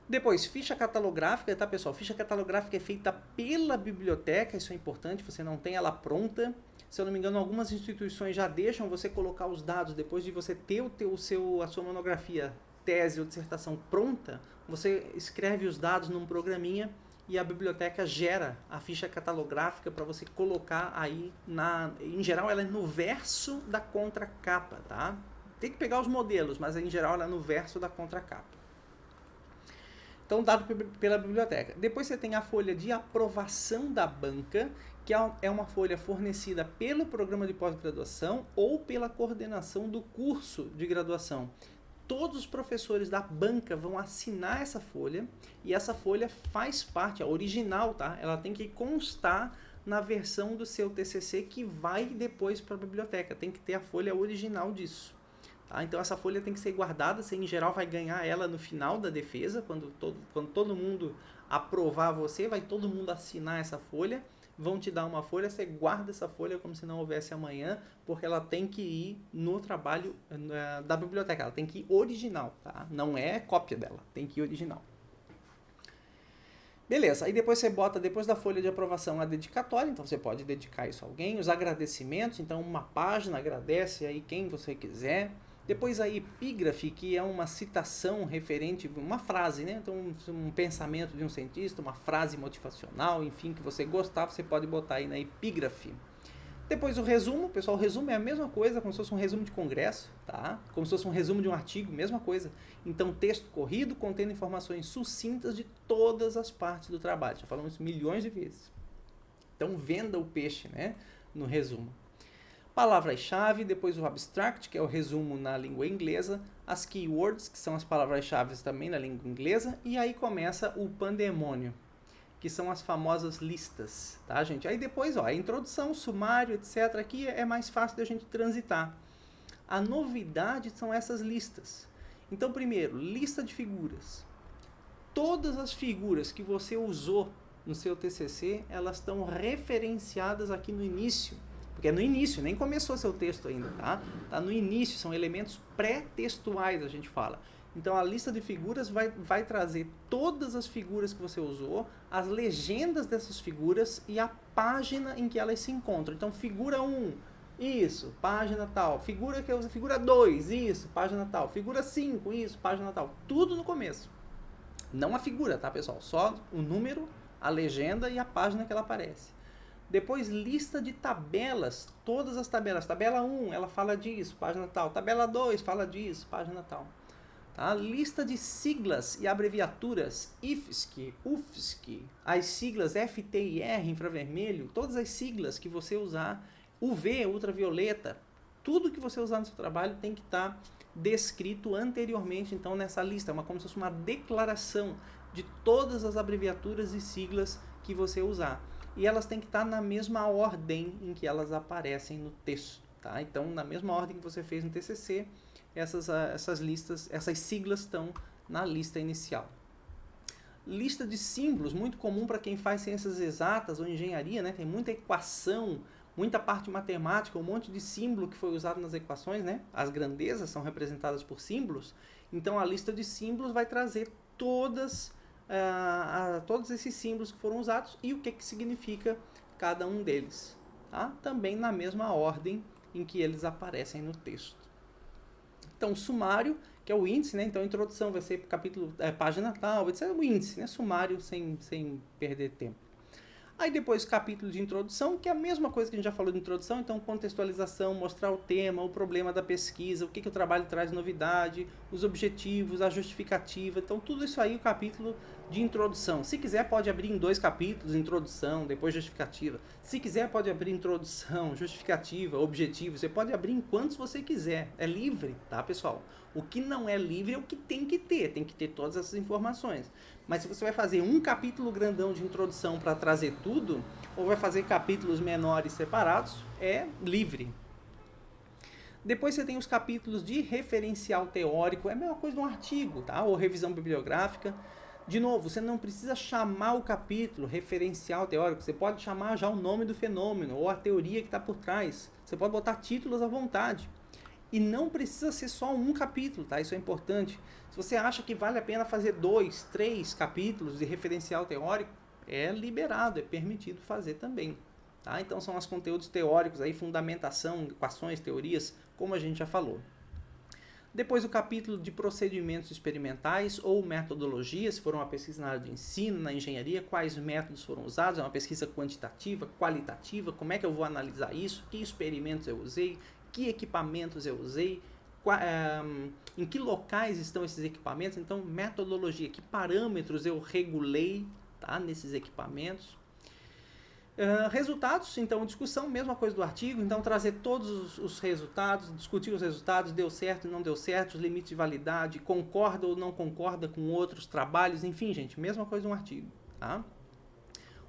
Depois, ficha catalográfica, tá, pessoal? Ficha catalográfica é feita pela biblioteca, isso é importante, você não tem ela pronta. Se eu não me engano, algumas instituições já deixam você colocar os dados, depois de você ter a sua monografia, tese ou dissertação pronta, você escreve os dados num programinha e a biblioteca gera a ficha catalográfica para você colocar aí, em geral ela é no verso da contracapa, tá? Tem que pegar os modelos, mas em geral ela é no verso da contracapa. Então, dado pela biblioteca. Depois você tem a folha de aprovação da banca, que é uma folha fornecida pelo programa de pós-graduação ou pela coordenação do curso de graduação. Todos os professores da banca vão assinar essa folha e essa folha faz parte, a original, tá? Ela tem que constar na versão do seu TCC que vai depois para a biblioteca. Tem que ter a folha original disso. Tá? Então essa folha tem que ser guardada, você em geral vai ganhar ela no final da defesa, quando todo mundo aprovar você, vai todo mundo assinar essa folha, vão te dar uma folha, você guarda essa folha como se não houvesse amanhã, porque ela tem que ir no trabalho da biblioteca, ela tem que ir original, tá? Não é cópia dela, tem que ir original. Beleza, aí depois você bota, depois da folha de aprovação, a dedicatória, então você pode dedicar isso a alguém, os agradecimentos, então uma página agradece aí quem você quiser. Depois a epígrafe, que é uma citação referente, uma frase, né? Então um pensamento de um cientista, uma frase motivacional, enfim, que você gostar, você pode botar aí na epígrafe. Depois o resumo, pessoal, o resumo é a mesma coisa, como se fosse um resumo de congresso, tá? Como se fosse um resumo de um artigo, mesma coisa. Então, texto corrido contendo informações sucintas de todas as partes do trabalho. Já falamos isso milhões de vezes. Então, venda o peixe, né? No resumo. Palavras-chave, depois o abstract, que é o resumo na língua inglesa, as keywords, que são as palavras-chave também na língua inglesa, e aí começa o pandemônio, que são as famosas listas, tá, gente? Aí depois, ó, a introdução, sumário, etc. Aqui é mais fácil da gente transitar. A novidade são essas listas. Então, primeiro, lista de figuras. Todas as figuras que você usou no seu TCC, elas estão referenciadas aqui no início. Porque é no início, nem começou seu texto ainda, tá? Tá no início, são elementos pré-textuais, a gente fala. Então, a lista de figuras vai trazer todas as figuras que você usou, as legendas dessas figuras e a página em que elas se encontram. Então, figura 1, isso, página tal. Figura que eu uso, figura 2, isso, página tal. Figura 5, isso, página tal. Tudo no começo. Não a figura, tá, pessoal? Só o número, a legenda e a página que ela aparece. Depois, lista de tabelas, todas as tabelas. Tabela 1, ela fala disso, página tal. Tabela 2, fala disso, página tal. Tá? Lista de siglas e abreviaturas, IFSC, UFSC, as siglas FT e R, infravermelho, todas as siglas que você usar, UV, ultravioleta, tudo que você usar no seu trabalho tem que estar descrito anteriormente, então, nessa lista, como se fosse uma declaração de todas as abreviaturas e siglas que você usar. E elas têm que estar na mesma ordem em que elas aparecem no texto, tá? Então, na mesma ordem que você fez no TCC, essas listas, essas siglas estão na lista inicial. Lista de símbolos, muito comum para quem faz ciências exatas ou engenharia, né? Tem muita equação, muita parte matemática, um monte de símbolo que foi usado nas equações, né? As grandezas são representadas por símbolos. Então, a lista de símbolos vai trazer todos esses símbolos que foram usados e o que significa cada um deles. Tá? Também na mesma ordem em que eles aparecem no texto. Então, o sumário, que é o índice, né? Então, a introdução vai ser capítulo, página tal, etc. O índice, né? Sumário, sem perder tempo. Aí depois, capítulo de introdução, que é a mesma coisa que a gente já falou de introdução. Então, contextualização, mostrar o tema, o problema da pesquisa, o que o trabalho traz novidade, os objetivos, a justificativa. Então, tudo isso aí, o capítulo de introdução. Se quiser, pode abrir em 2 capítulos, introdução, depois justificativa. Se quiser, pode abrir introdução, justificativa, objetivo. Você pode abrir em quantos você quiser. É livre, tá, pessoal? O que não é livre é o que tem que ter todas essas informações. Mas se você vai fazer um capítulo grandão de introdução para trazer tudo, ou vai fazer capítulos menores separados, é livre. Depois você tem os capítulos de referencial teórico, é a mesma coisa de um artigo, tá? Ou revisão bibliográfica. De novo, você não precisa chamar o capítulo referencial teórico, você pode chamar já o nome do fenômeno ou a teoria que está por trás. Você pode botar títulos à vontade. E não precisa ser só um capítulo, tá? Isso é importante. Se você acha que vale a pena fazer 2, 3 capítulos de referencial teórico, é liberado, é permitido fazer também. Tá? Então são os conteúdos teóricos, aí, fundamentação, equações, teorias, como a gente já falou. Depois o capítulo de procedimentos experimentais ou metodologias, se for uma pesquisa na área de ensino, na engenharia, quais métodos foram usados, é uma pesquisa quantitativa, qualitativa, como é que eu vou analisar isso, que experimentos eu usei, que equipamentos eu usei, em que locais estão esses equipamentos, então metodologia, que parâmetros eu regulei, tá, nesses equipamentos. Resultados, então discussão, mesma coisa do artigo, então trazer todos os resultados, discutir os resultados, deu certo, não deu certo, os limites de validade, concorda ou não concorda com outros trabalhos, enfim, gente, mesma coisa de um artigo, tá?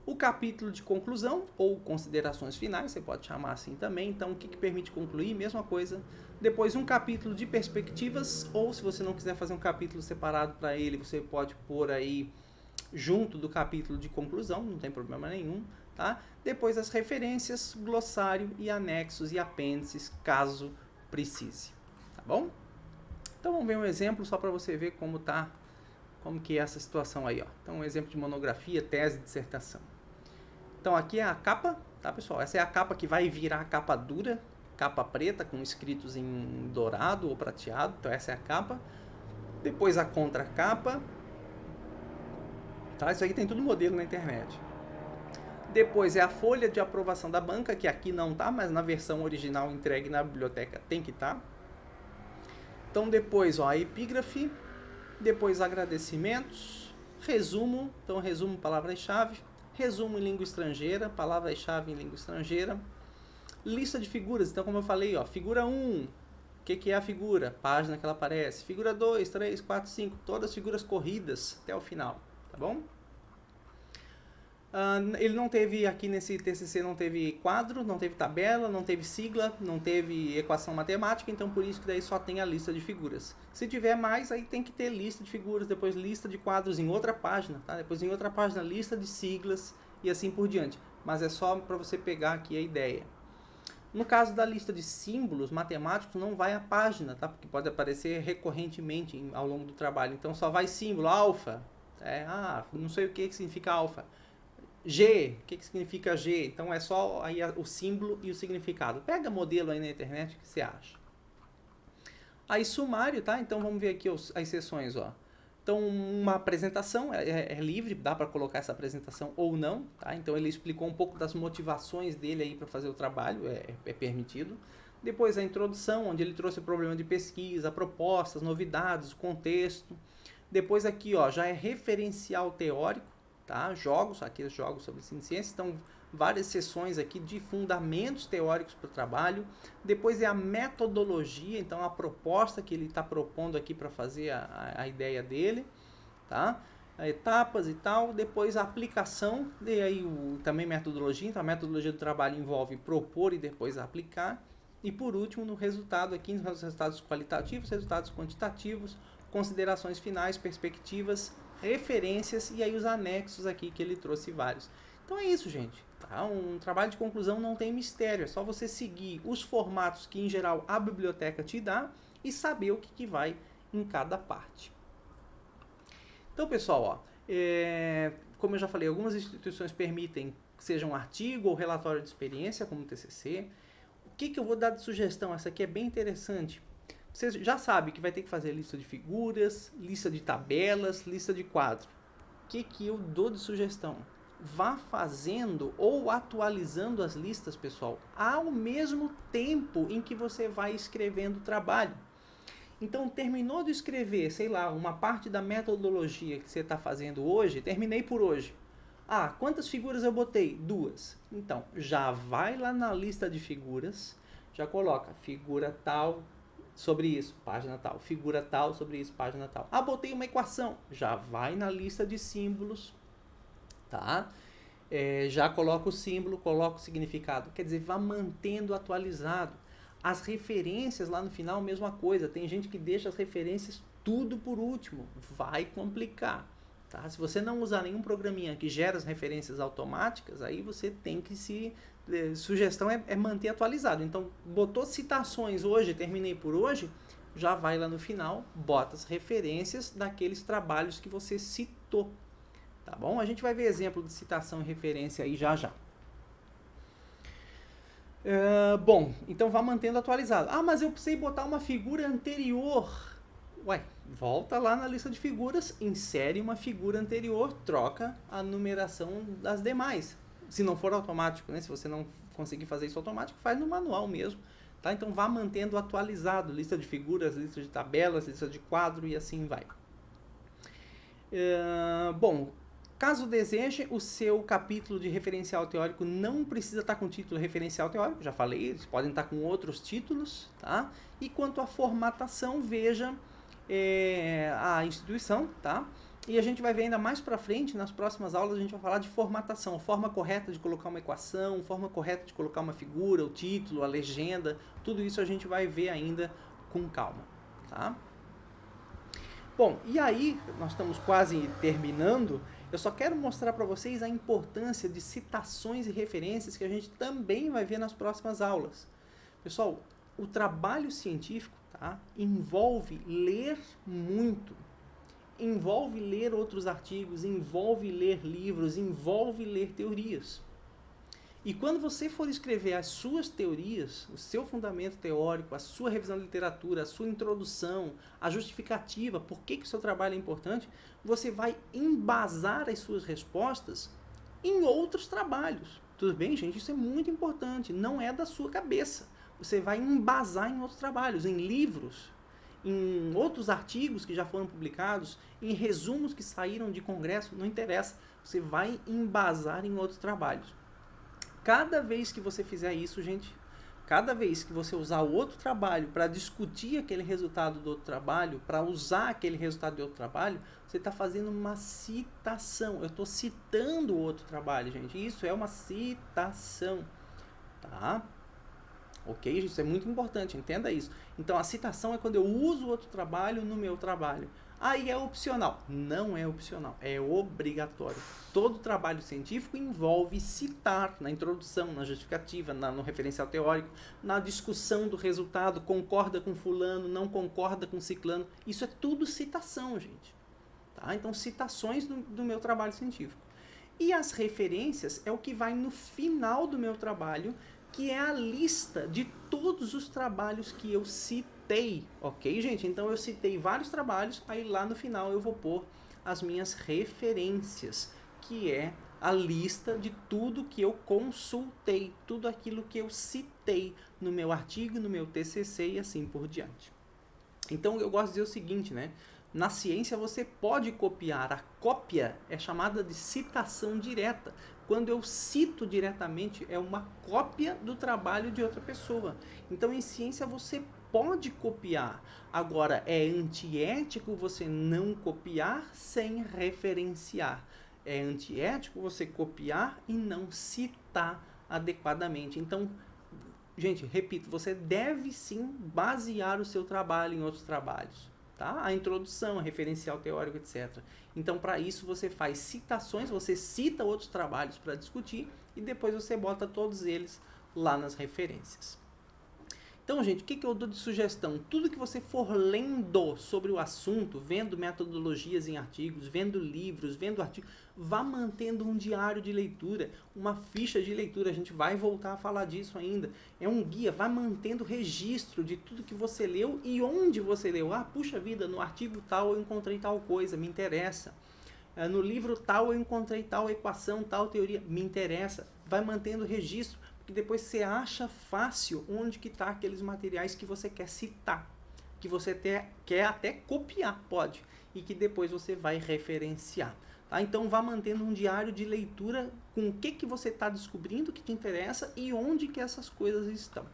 O capítulo de conclusão, ou considerações finais, você pode chamar assim também. Então, o que permite concluir? Mesma coisa. Depois, um capítulo de perspectivas, ou se você não quiser fazer um capítulo separado para ele, você pode pôr aí junto do capítulo de conclusão, não tem problema nenhum. Tá? Depois, as referências, glossário e anexos e apêndices, caso precise. Tá bom? Então, vamos ver um exemplo só para você ver como que é essa situação aí. Ó. Então, um exemplo de monografia, tese, dissertação. Então, aqui é a capa, tá, pessoal? Essa é a capa que vai virar a capa dura, capa preta, com escritos em dourado ou prateado. Então, essa é a capa. Depois, a contracapa. Tá? Isso aqui tem tudo modelo na internet. Depois é a folha de aprovação da banca, que aqui não tá, mas na versão original entregue na biblioteca tem que estar. Então depois, ó, a epígrafe, depois agradecimentos, resumo, então resumo palavras-chave, resumo em língua estrangeira, palavras-chave em língua estrangeira, lista de figuras, então como eu falei, ó, figura 1, o que é a figura? Página que ela aparece. Figura 2, 3, 4, 5, todas as figuras corridas até o final, tá bom? Ele não teve, aqui nesse TCC, não teve quadro, não teve tabela, não teve sigla, não teve equação matemática, então por isso que daí só tem a lista de figuras. Se tiver mais, aí tem que ter lista de figuras, depois lista de quadros em outra página, tá? Depois em outra página, lista de siglas e assim por diante. Mas é só para você pegar aqui a ideia. No caso da lista de símbolos matemáticos, não vai a página, tá? Porque pode aparecer recorrentemente ao longo do trabalho. Então só vai símbolo, alfa, não sei o que significa alfa. G, o que significa G? Então é só aí o símbolo e o significado. Pega modelo aí na internet, o que você acha? Aí sumário, tá? Então vamos ver aqui as seções, ó. Então uma apresentação é livre, dá para colocar essa apresentação ou não, tá? Então ele explicou um pouco das motivações dele aí para fazer o trabalho, é permitido. Depois a introdução, onde ele trouxe o problema de pesquisa, propostas, novidades, o contexto. Depois aqui, ó, já é referencial teórico, tá? Jogos, aqueles jogos sobre ciência, então várias sessões aqui de fundamentos teóricos para o trabalho. Depois é a metodologia, então a proposta que ele está propondo aqui para fazer a ideia dele, tá? Etapas e tal. Depois a aplicação, e aí também metodologia, então a metodologia do trabalho envolve propor e depois aplicar. E por último, no resultado aqui, nos resultados qualitativos, resultados quantitativos, considerações finais, perspectivas, referências e aí os anexos aqui que ele trouxe vários. Então é isso, gente. Tá? Um trabalho de conclusão não tem mistério, é só você seguir os formatos que em geral a biblioteca te dá e saber o que vai em cada parte. Então, pessoal, ó, como eu já falei, algumas instituições permitem que seja um artigo ou relatório de experiência, como o TCC. O que eu vou dar de sugestão? Essa aqui é bem interessante. Você já sabe que vai ter que fazer lista de figuras, lista de tabelas, lista de quadros. O que eu dou de sugestão? Vá fazendo ou atualizando as listas, pessoal, ao mesmo tempo em que você vai escrevendo o trabalho. Então, terminou de escrever, sei lá, uma parte da metodologia que você está fazendo hoje, terminei por hoje. Quantas figuras eu botei? 2. Então, já vai lá na lista de figuras, já coloca figura tal, sobre isso, página tal, figura tal, sobre isso, página tal. Botei uma equação, já vai na lista de símbolos, tá? Já coloca o símbolo, coloca o significado, quer dizer, vá mantendo atualizado. As referências lá no final, mesma coisa, tem gente que deixa as referências tudo por último, vai complicar, tá? Se você não usar nenhum programinha que gera as referências automáticas, aí você tem que sugestão é manter atualizado. Então, botou citações hoje, terminei por hoje, já vai lá no final, bota as referências daqueles trabalhos que você citou. Tá bom? A gente vai ver exemplo de citação e referência aí já. Bom, então vá mantendo atualizado. Mas eu precisei botar uma figura anterior. Volta lá na lista de figuras, insere uma figura anterior, troca a numeração das demais. Se não for automático, né? Se você não conseguir fazer isso automático, faz no manual mesmo. Tá? Então vá mantendo atualizado, lista de figuras, lista de tabelas, lista de quadro e assim vai. Bom, caso deseje, o seu capítulo de referencial teórico não precisa estar com título referencial teórico, já falei, eles podem estar com outros títulos, tá? E quanto à formatação, veja a instituição, tá? E a gente vai ver ainda mais para frente, nas próximas aulas, a gente vai falar de formatação, forma correta de colocar uma equação, forma correta de colocar uma figura, o título, a legenda, tudo isso a gente vai ver ainda com calma, tá? Bom, e aí, nós estamos quase terminando, eu só quero mostrar para vocês a importância de citações e referências que a gente também vai ver nas próximas aulas. Pessoal, o trabalho científico, tá, envolve ler muito, envolve ler outros artigos, envolve ler livros, envolve ler teorias. E quando você for escrever as suas teorias, o seu fundamento teórico, a sua revisão de literatura, a sua introdução, a justificativa, por que o seu trabalho é importante, você vai embasar as suas respostas em outros trabalhos. Tudo bem, gente? Isso é muito importante. Não é da sua cabeça. Você vai embasar em outros trabalhos, em livros, em outros artigos que já foram publicados, em resumos que saíram de congresso, não interessa. Você vai embasar em outros trabalhos. Cada vez que você fizer isso, gente, cada vez que você usar o outro trabalho para discutir aquele resultado do outro trabalho, para usar aquele resultado do outro trabalho, você está fazendo uma citação. Eu estou citando o outro trabalho, gente. Isso é uma citação, tá? Ok, gente? Isso é muito importante, entenda isso. Então, a citação é quando eu uso outro trabalho no meu trabalho. Aí é opcional. Não é opcional, é obrigatório. Todo trabalho científico envolve citar na introdução, na justificativa, no referencial teórico, na discussão do resultado, concorda com fulano, não concorda com ciclano. Isso é tudo citação, gente. Tá? Então, citações do meu trabalho científico. E as referências é o que vai no final do meu trabalho, que é a lista de todos os trabalhos que eu citei, ok, gente? Então eu citei vários trabalhos, aí lá no final eu vou pôr as minhas referências, que é a lista de tudo que eu consultei, tudo aquilo que eu citei no meu artigo, no meu TCC e assim por diante. Então eu gosto de dizer o seguinte, né? Na ciência você pode copiar, a cópia é chamada de citação direta. Quando eu cito diretamente, é uma cópia do trabalho de outra pessoa. Então, em ciência, você pode copiar. Agora, é antiético você não copiar sem referenciar. É antiético você copiar e não citar adequadamente. Então, gente, repito, você deve sim basear o seu trabalho em outros trabalhos. Tá? A introdução, a referencial teórico, etc. Então, para isso, você faz citações, você cita outros trabalhos para discutir e depois você bota todos eles lá nas referências. Então, gente, o que eu dou de sugestão? Tudo que você for lendo sobre o assunto, vendo metodologias em artigos, vendo livros, vendo artigos, vá mantendo um diário de leitura, uma ficha de leitura. A gente vai voltar a falar disso ainda. É um guia, vá mantendo registro de tudo que você leu e onde você leu. Ah, puxa vida, no artigo tal eu encontrei tal coisa, me interessa. No livro tal eu encontrei tal equação, tal teoria, me interessa. Vai mantendo registro, porque depois você acha fácil onde que está aqueles materiais que você quer citar, que você quer até copiar, pode, e que depois você vai referenciar. Tá? Então vá mantendo um diário de leitura com o que você está descobrindo que te interessa e onde que essas coisas estão.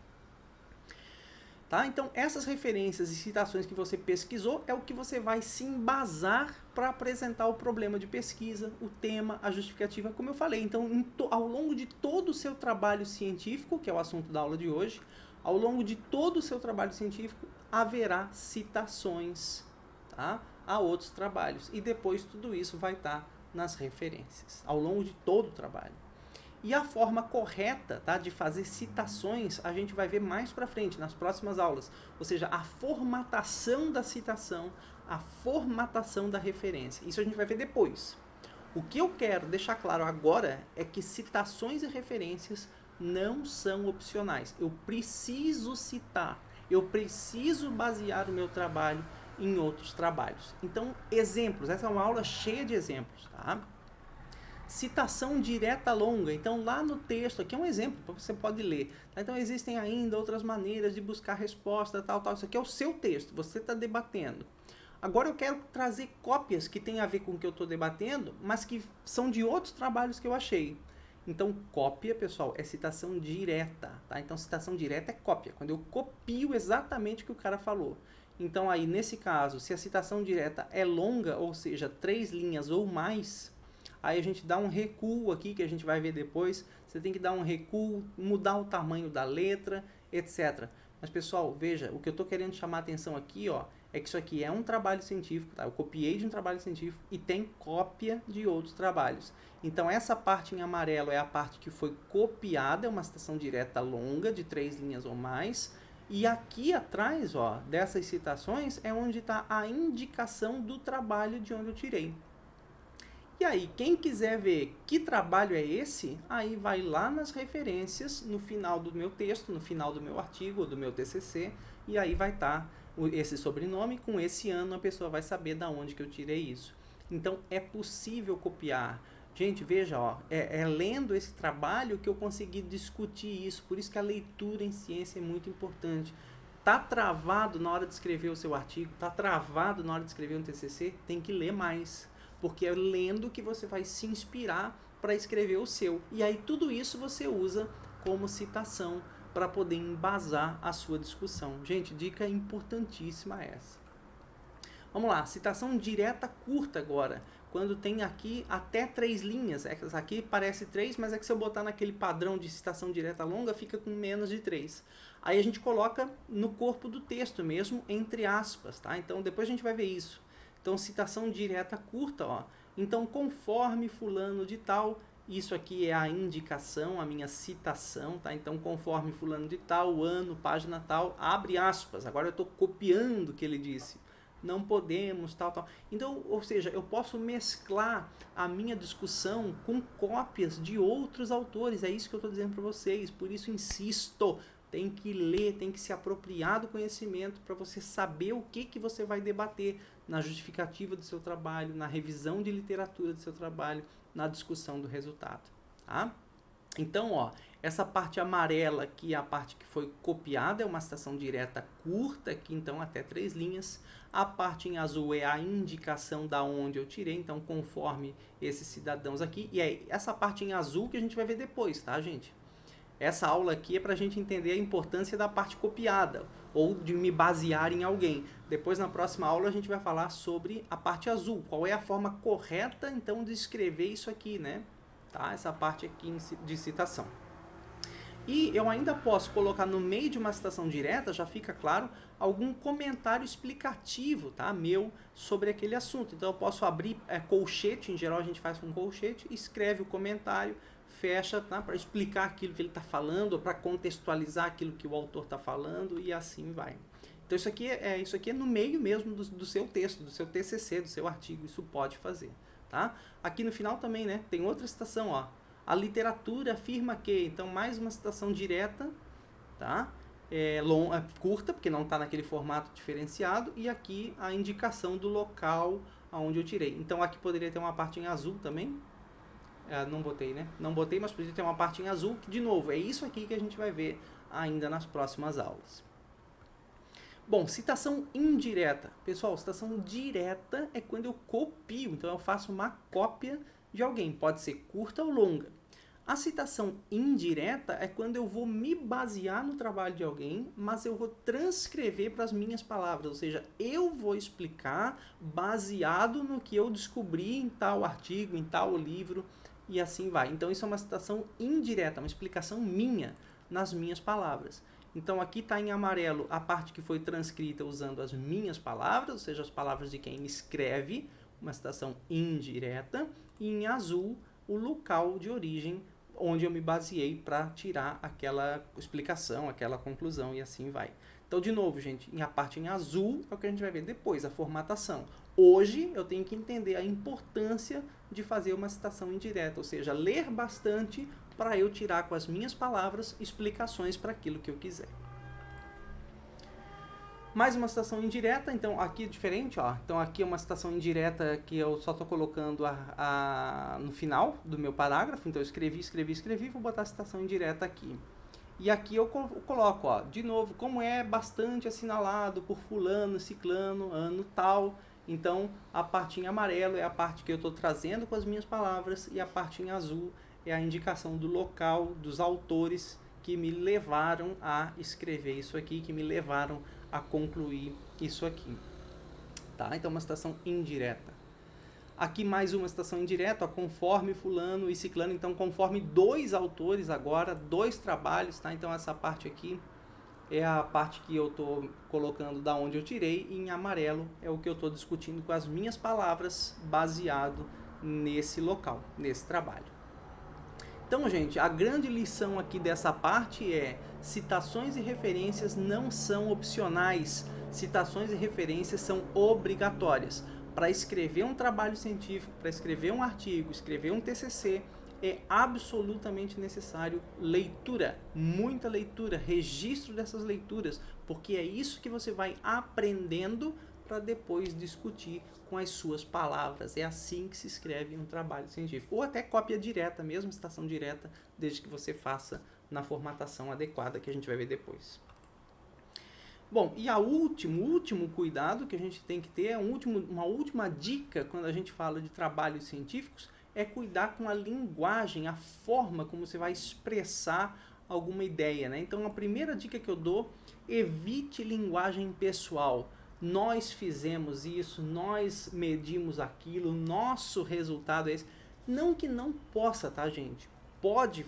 Tá? Então, essas referências e citações que você pesquisou é o que você vai se embasar para apresentar o problema de pesquisa, o tema, a justificativa, como eu falei. Então, ao longo de todo o seu trabalho científico, que é o assunto da aula de hoje, ao longo de todo o seu trabalho científico, haverá citações, tá? A outros trabalhos. E depois tudo isso vai estar nas referências, ao longo de todo o trabalho. E a forma correta, tá, de fazer citações a gente vai ver mais para frente, nas próximas aulas. Ou seja, a formatação da citação, a formatação da referência. Isso a gente vai ver depois. O que eu quero deixar claro agora é que citações e referências não são opcionais. Eu preciso citar, eu preciso basear o meu trabalho em outros trabalhos. Então, exemplos. Essa é uma aula cheia de exemplos, tá? Citação direta longa. Então, lá no texto, aqui é um exemplo, você pode ler. Tá? Então, existem ainda outras maneiras de buscar resposta, tal. Isso aqui é o seu texto, você está debatendo. Agora, eu quero trazer cópias que têm a ver com o que eu estou debatendo, mas que são de outros trabalhos que eu achei. Então, cópia, pessoal, é citação direta. Tá? Então, citação direta é cópia, quando eu copio exatamente o que o cara falou. Então, aí, nesse caso, se a citação direta é longa, ou seja, 3 linhas ou mais, aí a gente dá um recuo aqui, que a gente vai ver depois. Você tem que dar um recuo, mudar o tamanho da letra, etc. Mas, pessoal, veja, o que eu estou querendo chamar a atenção aqui, ó, é que isso aqui é um trabalho científico, tá? Eu copiei de um trabalho científico e tem cópia de outros trabalhos. Então, essa parte em amarelo é a parte que foi copiada, é uma citação direta longa, de 3 linhas ou mais. E aqui atrás, ó, dessas citações, é onde está a indicação do trabalho de onde eu tirei. E aí, quem quiser ver que trabalho é esse, aí vai lá nas referências, no final do meu texto, no final do meu artigo, do meu TCC, e aí vai estar esse sobrenome, com esse ano a pessoa vai saber de onde que eu tirei isso. Então, é possível copiar. Gente, veja, ó, é lendo esse trabalho que eu consegui discutir isso, por isso que a leitura em ciência é muito importante. Tá travado na hora de escrever o seu artigo, tá travado na hora de escrever um TCC, tem que ler mais, porque é lendo que você vai se inspirar para escrever o seu. E aí tudo isso você usa como citação para poder embasar a sua discussão. Gente, dica importantíssima essa. Vamos lá, citação direta curta agora. Quando tem aqui até 3 linhas. Essa aqui parece 3, mas é que se eu botar naquele padrão de citação direta longa, fica com menos de 3. Aí a gente coloca no corpo do texto mesmo, entre aspas, tá? Então depois a gente vai ver isso. Então citação direta curta, ó. Então conforme fulano de tal, isso aqui é a indicação, a minha citação, tá? Então conforme fulano de tal, ano, página tal, abre aspas. Agora eu estou copiando o que ele disse. Não podemos, tal. Então, ou seja, eu posso mesclar a minha discussão com cópias de outros autores. É isso que eu estou dizendo para vocês. Por isso insisto, tem que ler, tem que se apropriar do conhecimento para você saber o que você vai debater na justificativa do seu trabalho, na revisão de literatura do seu trabalho, na discussão do resultado. Tá? Então, ó, essa parte amarela aqui é a parte que foi copiada, é uma citação direta curta, aqui então até 3 linhas. A parte em azul é a indicação da onde eu tirei, então conforme esses cidadãos aqui. E é essa parte em azul que a gente vai ver depois, tá, gente? Essa aula aqui é para a gente entender a importância da parte copiada, ou de me basear em alguém. Depois, na próxima aula, a gente vai falar sobre a parte azul. Qual é a forma correta, então, de escrever isso aqui, né? Tá? Essa parte aqui de citação. E eu ainda posso colocar no meio de uma citação direta, já fica claro, algum comentário explicativo, tá? Meu, sobre aquele assunto. Então eu posso abrir colchete, em geral a gente faz com colchete, escreve o comentário, fecha, tá? Para explicar aquilo que ele está falando, ou para contextualizar aquilo que o autor está falando, e assim vai. Então isso aqui é no meio mesmo do seu texto, do seu TCC, do seu artigo, isso pode fazer. Tá? Aqui no final também, né, tem outra citação, ó. A literatura afirma que, então mais uma citação direta, tá? Curta, porque não está naquele formato diferenciado, e aqui a indicação do local aonde eu tirei. Então aqui poderia ter uma parte em azul também. Não botei, né? Não botei, mas poderia ter uma parte em azul, que de novo, é isso aqui que a gente vai ver ainda nas próximas aulas. Bom, citação indireta. Pessoal, citação direta é quando eu copio, então eu faço uma cópia de alguém, pode ser curta ou longa. A citação indireta é quando eu vou me basear no trabalho de alguém, mas eu vou transcrever para as minhas palavras, ou seja, eu vou explicar baseado no que eu descobri em tal artigo, em tal livro, e assim vai. Então isso é uma citação indireta, uma explicação minha nas minhas palavras. Então aqui está em amarelo a parte que foi transcrita usando as minhas palavras, ou seja, as palavras de quem escreve, uma citação indireta, e em azul o local de origem onde eu me baseei para tirar aquela explicação, aquela conclusão, e assim vai. Então, de novo, gente, a parte em azul é o que a gente vai ver depois, a formatação. Hoje eu tenho que entender a importância de fazer uma citação indireta, ou seja, ler bastante para eu tirar com as minhas palavras explicações para aquilo que eu quiser. Mais uma citação indireta, então aqui é diferente, ó. Então aqui é uma citação indireta que eu só estou colocando no final do meu parágrafo. Então eu escrevi, vou botar a citação indireta aqui. E aqui eu coloco, ó, de novo, como é bastante assinalado por fulano, ciclano, ano tal. Então a parte em amarelo é a parte que eu estou trazendo com as minhas palavras e a parte em azul é a indicação do local, dos autores que me levaram a escrever isso aqui, que me levaram a concluir isso aqui. Tá? Então, uma citação indireta. Aqui mais uma citação indireta, ó, conforme fulano e ciclano, então conforme 2 autores agora, 2 trabalhos, tá? Então essa parte aqui é a parte que eu estou colocando da onde eu tirei, e em amarelo é o que eu estou discutindo com as minhas palavras, baseado nesse local, nesse trabalho. Então, gente, a grande lição aqui dessa parte é: citações e referências não são opcionais, citações e referências são obrigatórias. Para escrever um trabalho científico, para escrever um artigo, escrever um TCC, é absolutamente necessário leitura, muita leitura, registro dessas leituras, porque é isso que você vai aprendendo para depois discutir com as suas palavras. É assim que se escreve um trabalho científico. Ou até cópia direta mesmo, citação direta, desde que você faça na formatação adequada, que a gente vai ver depois. Bom, e o último cuidado que a gente tem que ter, uma última dica quando a gente fala de trabalhos científicos, é cuidar com a linguagem, a forma como você vai expressar alguma ideia, né? Então, a primeira dica que eu dou, evite linguagem pessoal. Nós fizemos isso, nós medimos aquilo, nosso resultado é esse. Não que não possa, tá, gente? Pode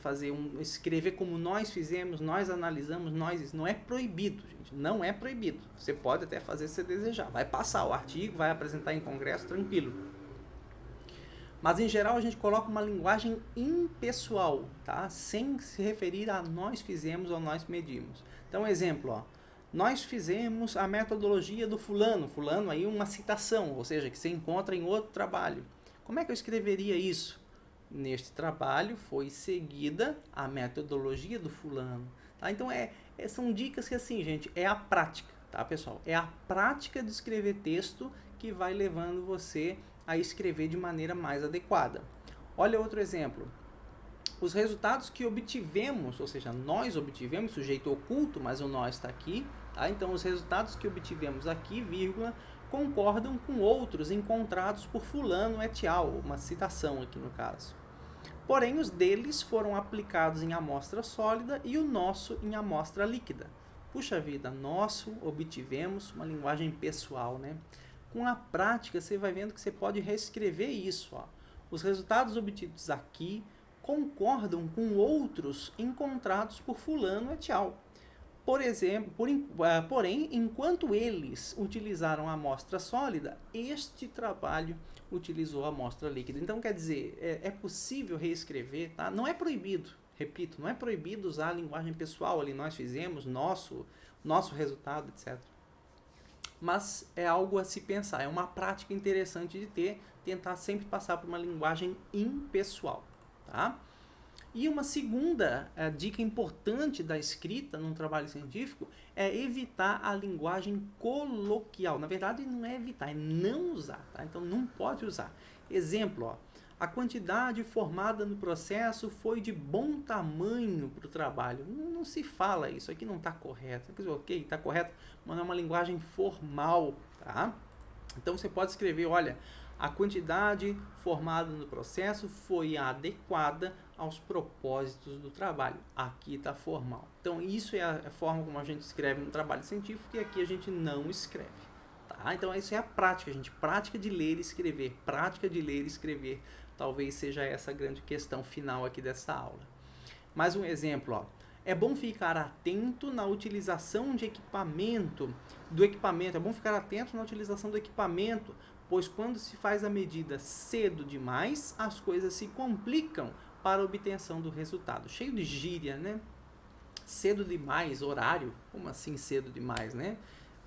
escrever como nós fizemos, nós analisamos, não é proibido, gente, não é proibido. Você pode até fazer se você desejar, vai passar o artigo, vai apresentar em congresso, tranquilo. Mas em geral a gente coloca uma linguagem impessoal, tá? Sem se referir a nós fizemos ou nós medimos. Então, exemplo, ó, nós fizemos a metodologia do fulano aí uma citação, ou seja, que você encontra em outro trabalho. Como é que eu escreveria isso? Neste trabalho foi seguida a metodologia do fulano. Tá? Então, são dicas que, assim, gente, é a prática, tá, pessoal? É a prática de escrever texto que vai levando você a escrever de maneira mais adequada. Olha outro exemplo. Os resultados que obtivemos, ou seja, nós obtivemos, sujeito oculto, mas o nós está aqui, tá? Então, os resultados que obtivemos aqui, vírgula, concordam com outros encontrados por fulano et al., uma citação aqui no caso. Porém, os deles foram aplicados em amostra sólida e o nosso em amostra líquida. Puxa vida, nosso obtivemos uma linguagem pessoal, né? Com a prática, você vai vendo que você pode reescrever isso, ó. Os resultados obtidos aqui concordam com outros encontrados por fulano et al. Por exemplo, porém, enquanto eles utilizaram a amostra sólida, este trabalho utilizou a amostra líquida. Então, quer dizer, é possível reescrever, tá? Não é proibido, repito, não é proibido usar a linguagem pessoal ali, nós fizemos, nosso resultado, etc. Mas é algo a se pensar, é uma prática interessante de tentar sempre passar por uma linguagem impessoal, tá? E uma segunda dica importante da escrita num trabalho científico é evitar a linguagem coloquial. Na verdade, não é evitar, é não usar, tá? Então, não pode usar. Exemplo, ó, a quantidade formada no processo foi de bom tamanho para o trabalho. Não se fala isso, aqui não está correto. Quer dizer, ok, está correto, mas não é uma linguagem formal, tá? Então, você pode escrever, olha, a quantidade formada no processo foi adequada aos propósitos do trabalho. Aqui está formal. Então, isso é a forma como a gente escreve no trabalho científico e aqui a gente não escreve. Tá? Então, isso é a prática, gente. Prática de ler e escrever. Prática de ler e escrever. Talvez seja essa a grande questão final aqui dessa aula. Mais um exemplo, ó. É bom ficar atento na utilização de do equipamento. É bom ficar atento na utilização do equipamento, pois quando se faz a medida cedo demais, as coisas se complicam para a obtenção do resultado. Cheio de gíria, né? Cedo demais, horário, como assim cedo demais, né?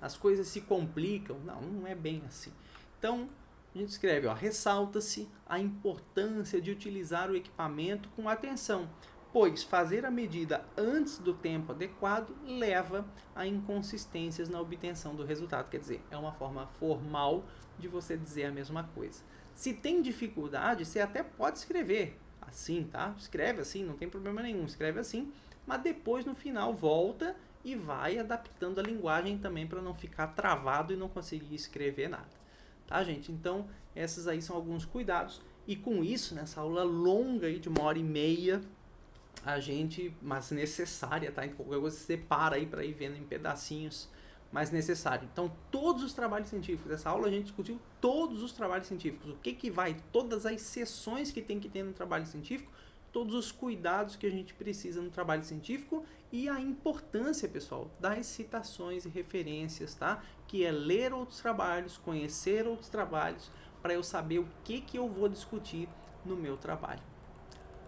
As coisas se complicam. Não é bem assim. Então, a gente escreve, ó, ressalta-se a importância de utilizar o equipamento com atenção, pois fazer a medida antes do tempo adequado leva a inconsistências na obtenção do resultado. Quer dizer, é uma forma formal de você dizer a mesma coisa. Se tem dificuldade, você até pode escrever assim, tá? Escreve assim, não tem problema nenhum, escreve assim, mas depois no final volta e vai adaptando a linguagem também para não ficar travado e não conseguir escrever nada. Tá, gente? Então, esses aí são alguns cuidados. E com isso, nessa aula longa aí de 1h30, mas necessária, tá? Então, qualquer coisa você separa aí para ir vendo em pedacinhos, mas necessário. Então, todos os trabalhos científicos, essa aula a gente discutiu todos os trabalhos científicos, o que vai, todas as seções que tem que ter no trabalho científico, todos os cuidados que a gente precisa no trabalho científico e a importância, pessoal, das citações e referências, tá? Que é ler outros trabalhos, conhecer outros trabalhos, para eu saber o que eu vou discutir no meu trabalho.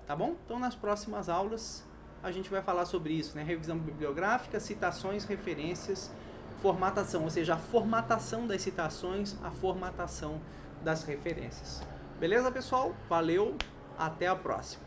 Tá bom? Então, nas próximas aulas, a gente vai falar sobre isso, né? Revisão bibliográfica, citações, referências, formatação, ou seja, a formatação das citações, a formatação das referências. Beleza, pessoal? Valeu, até a próxima.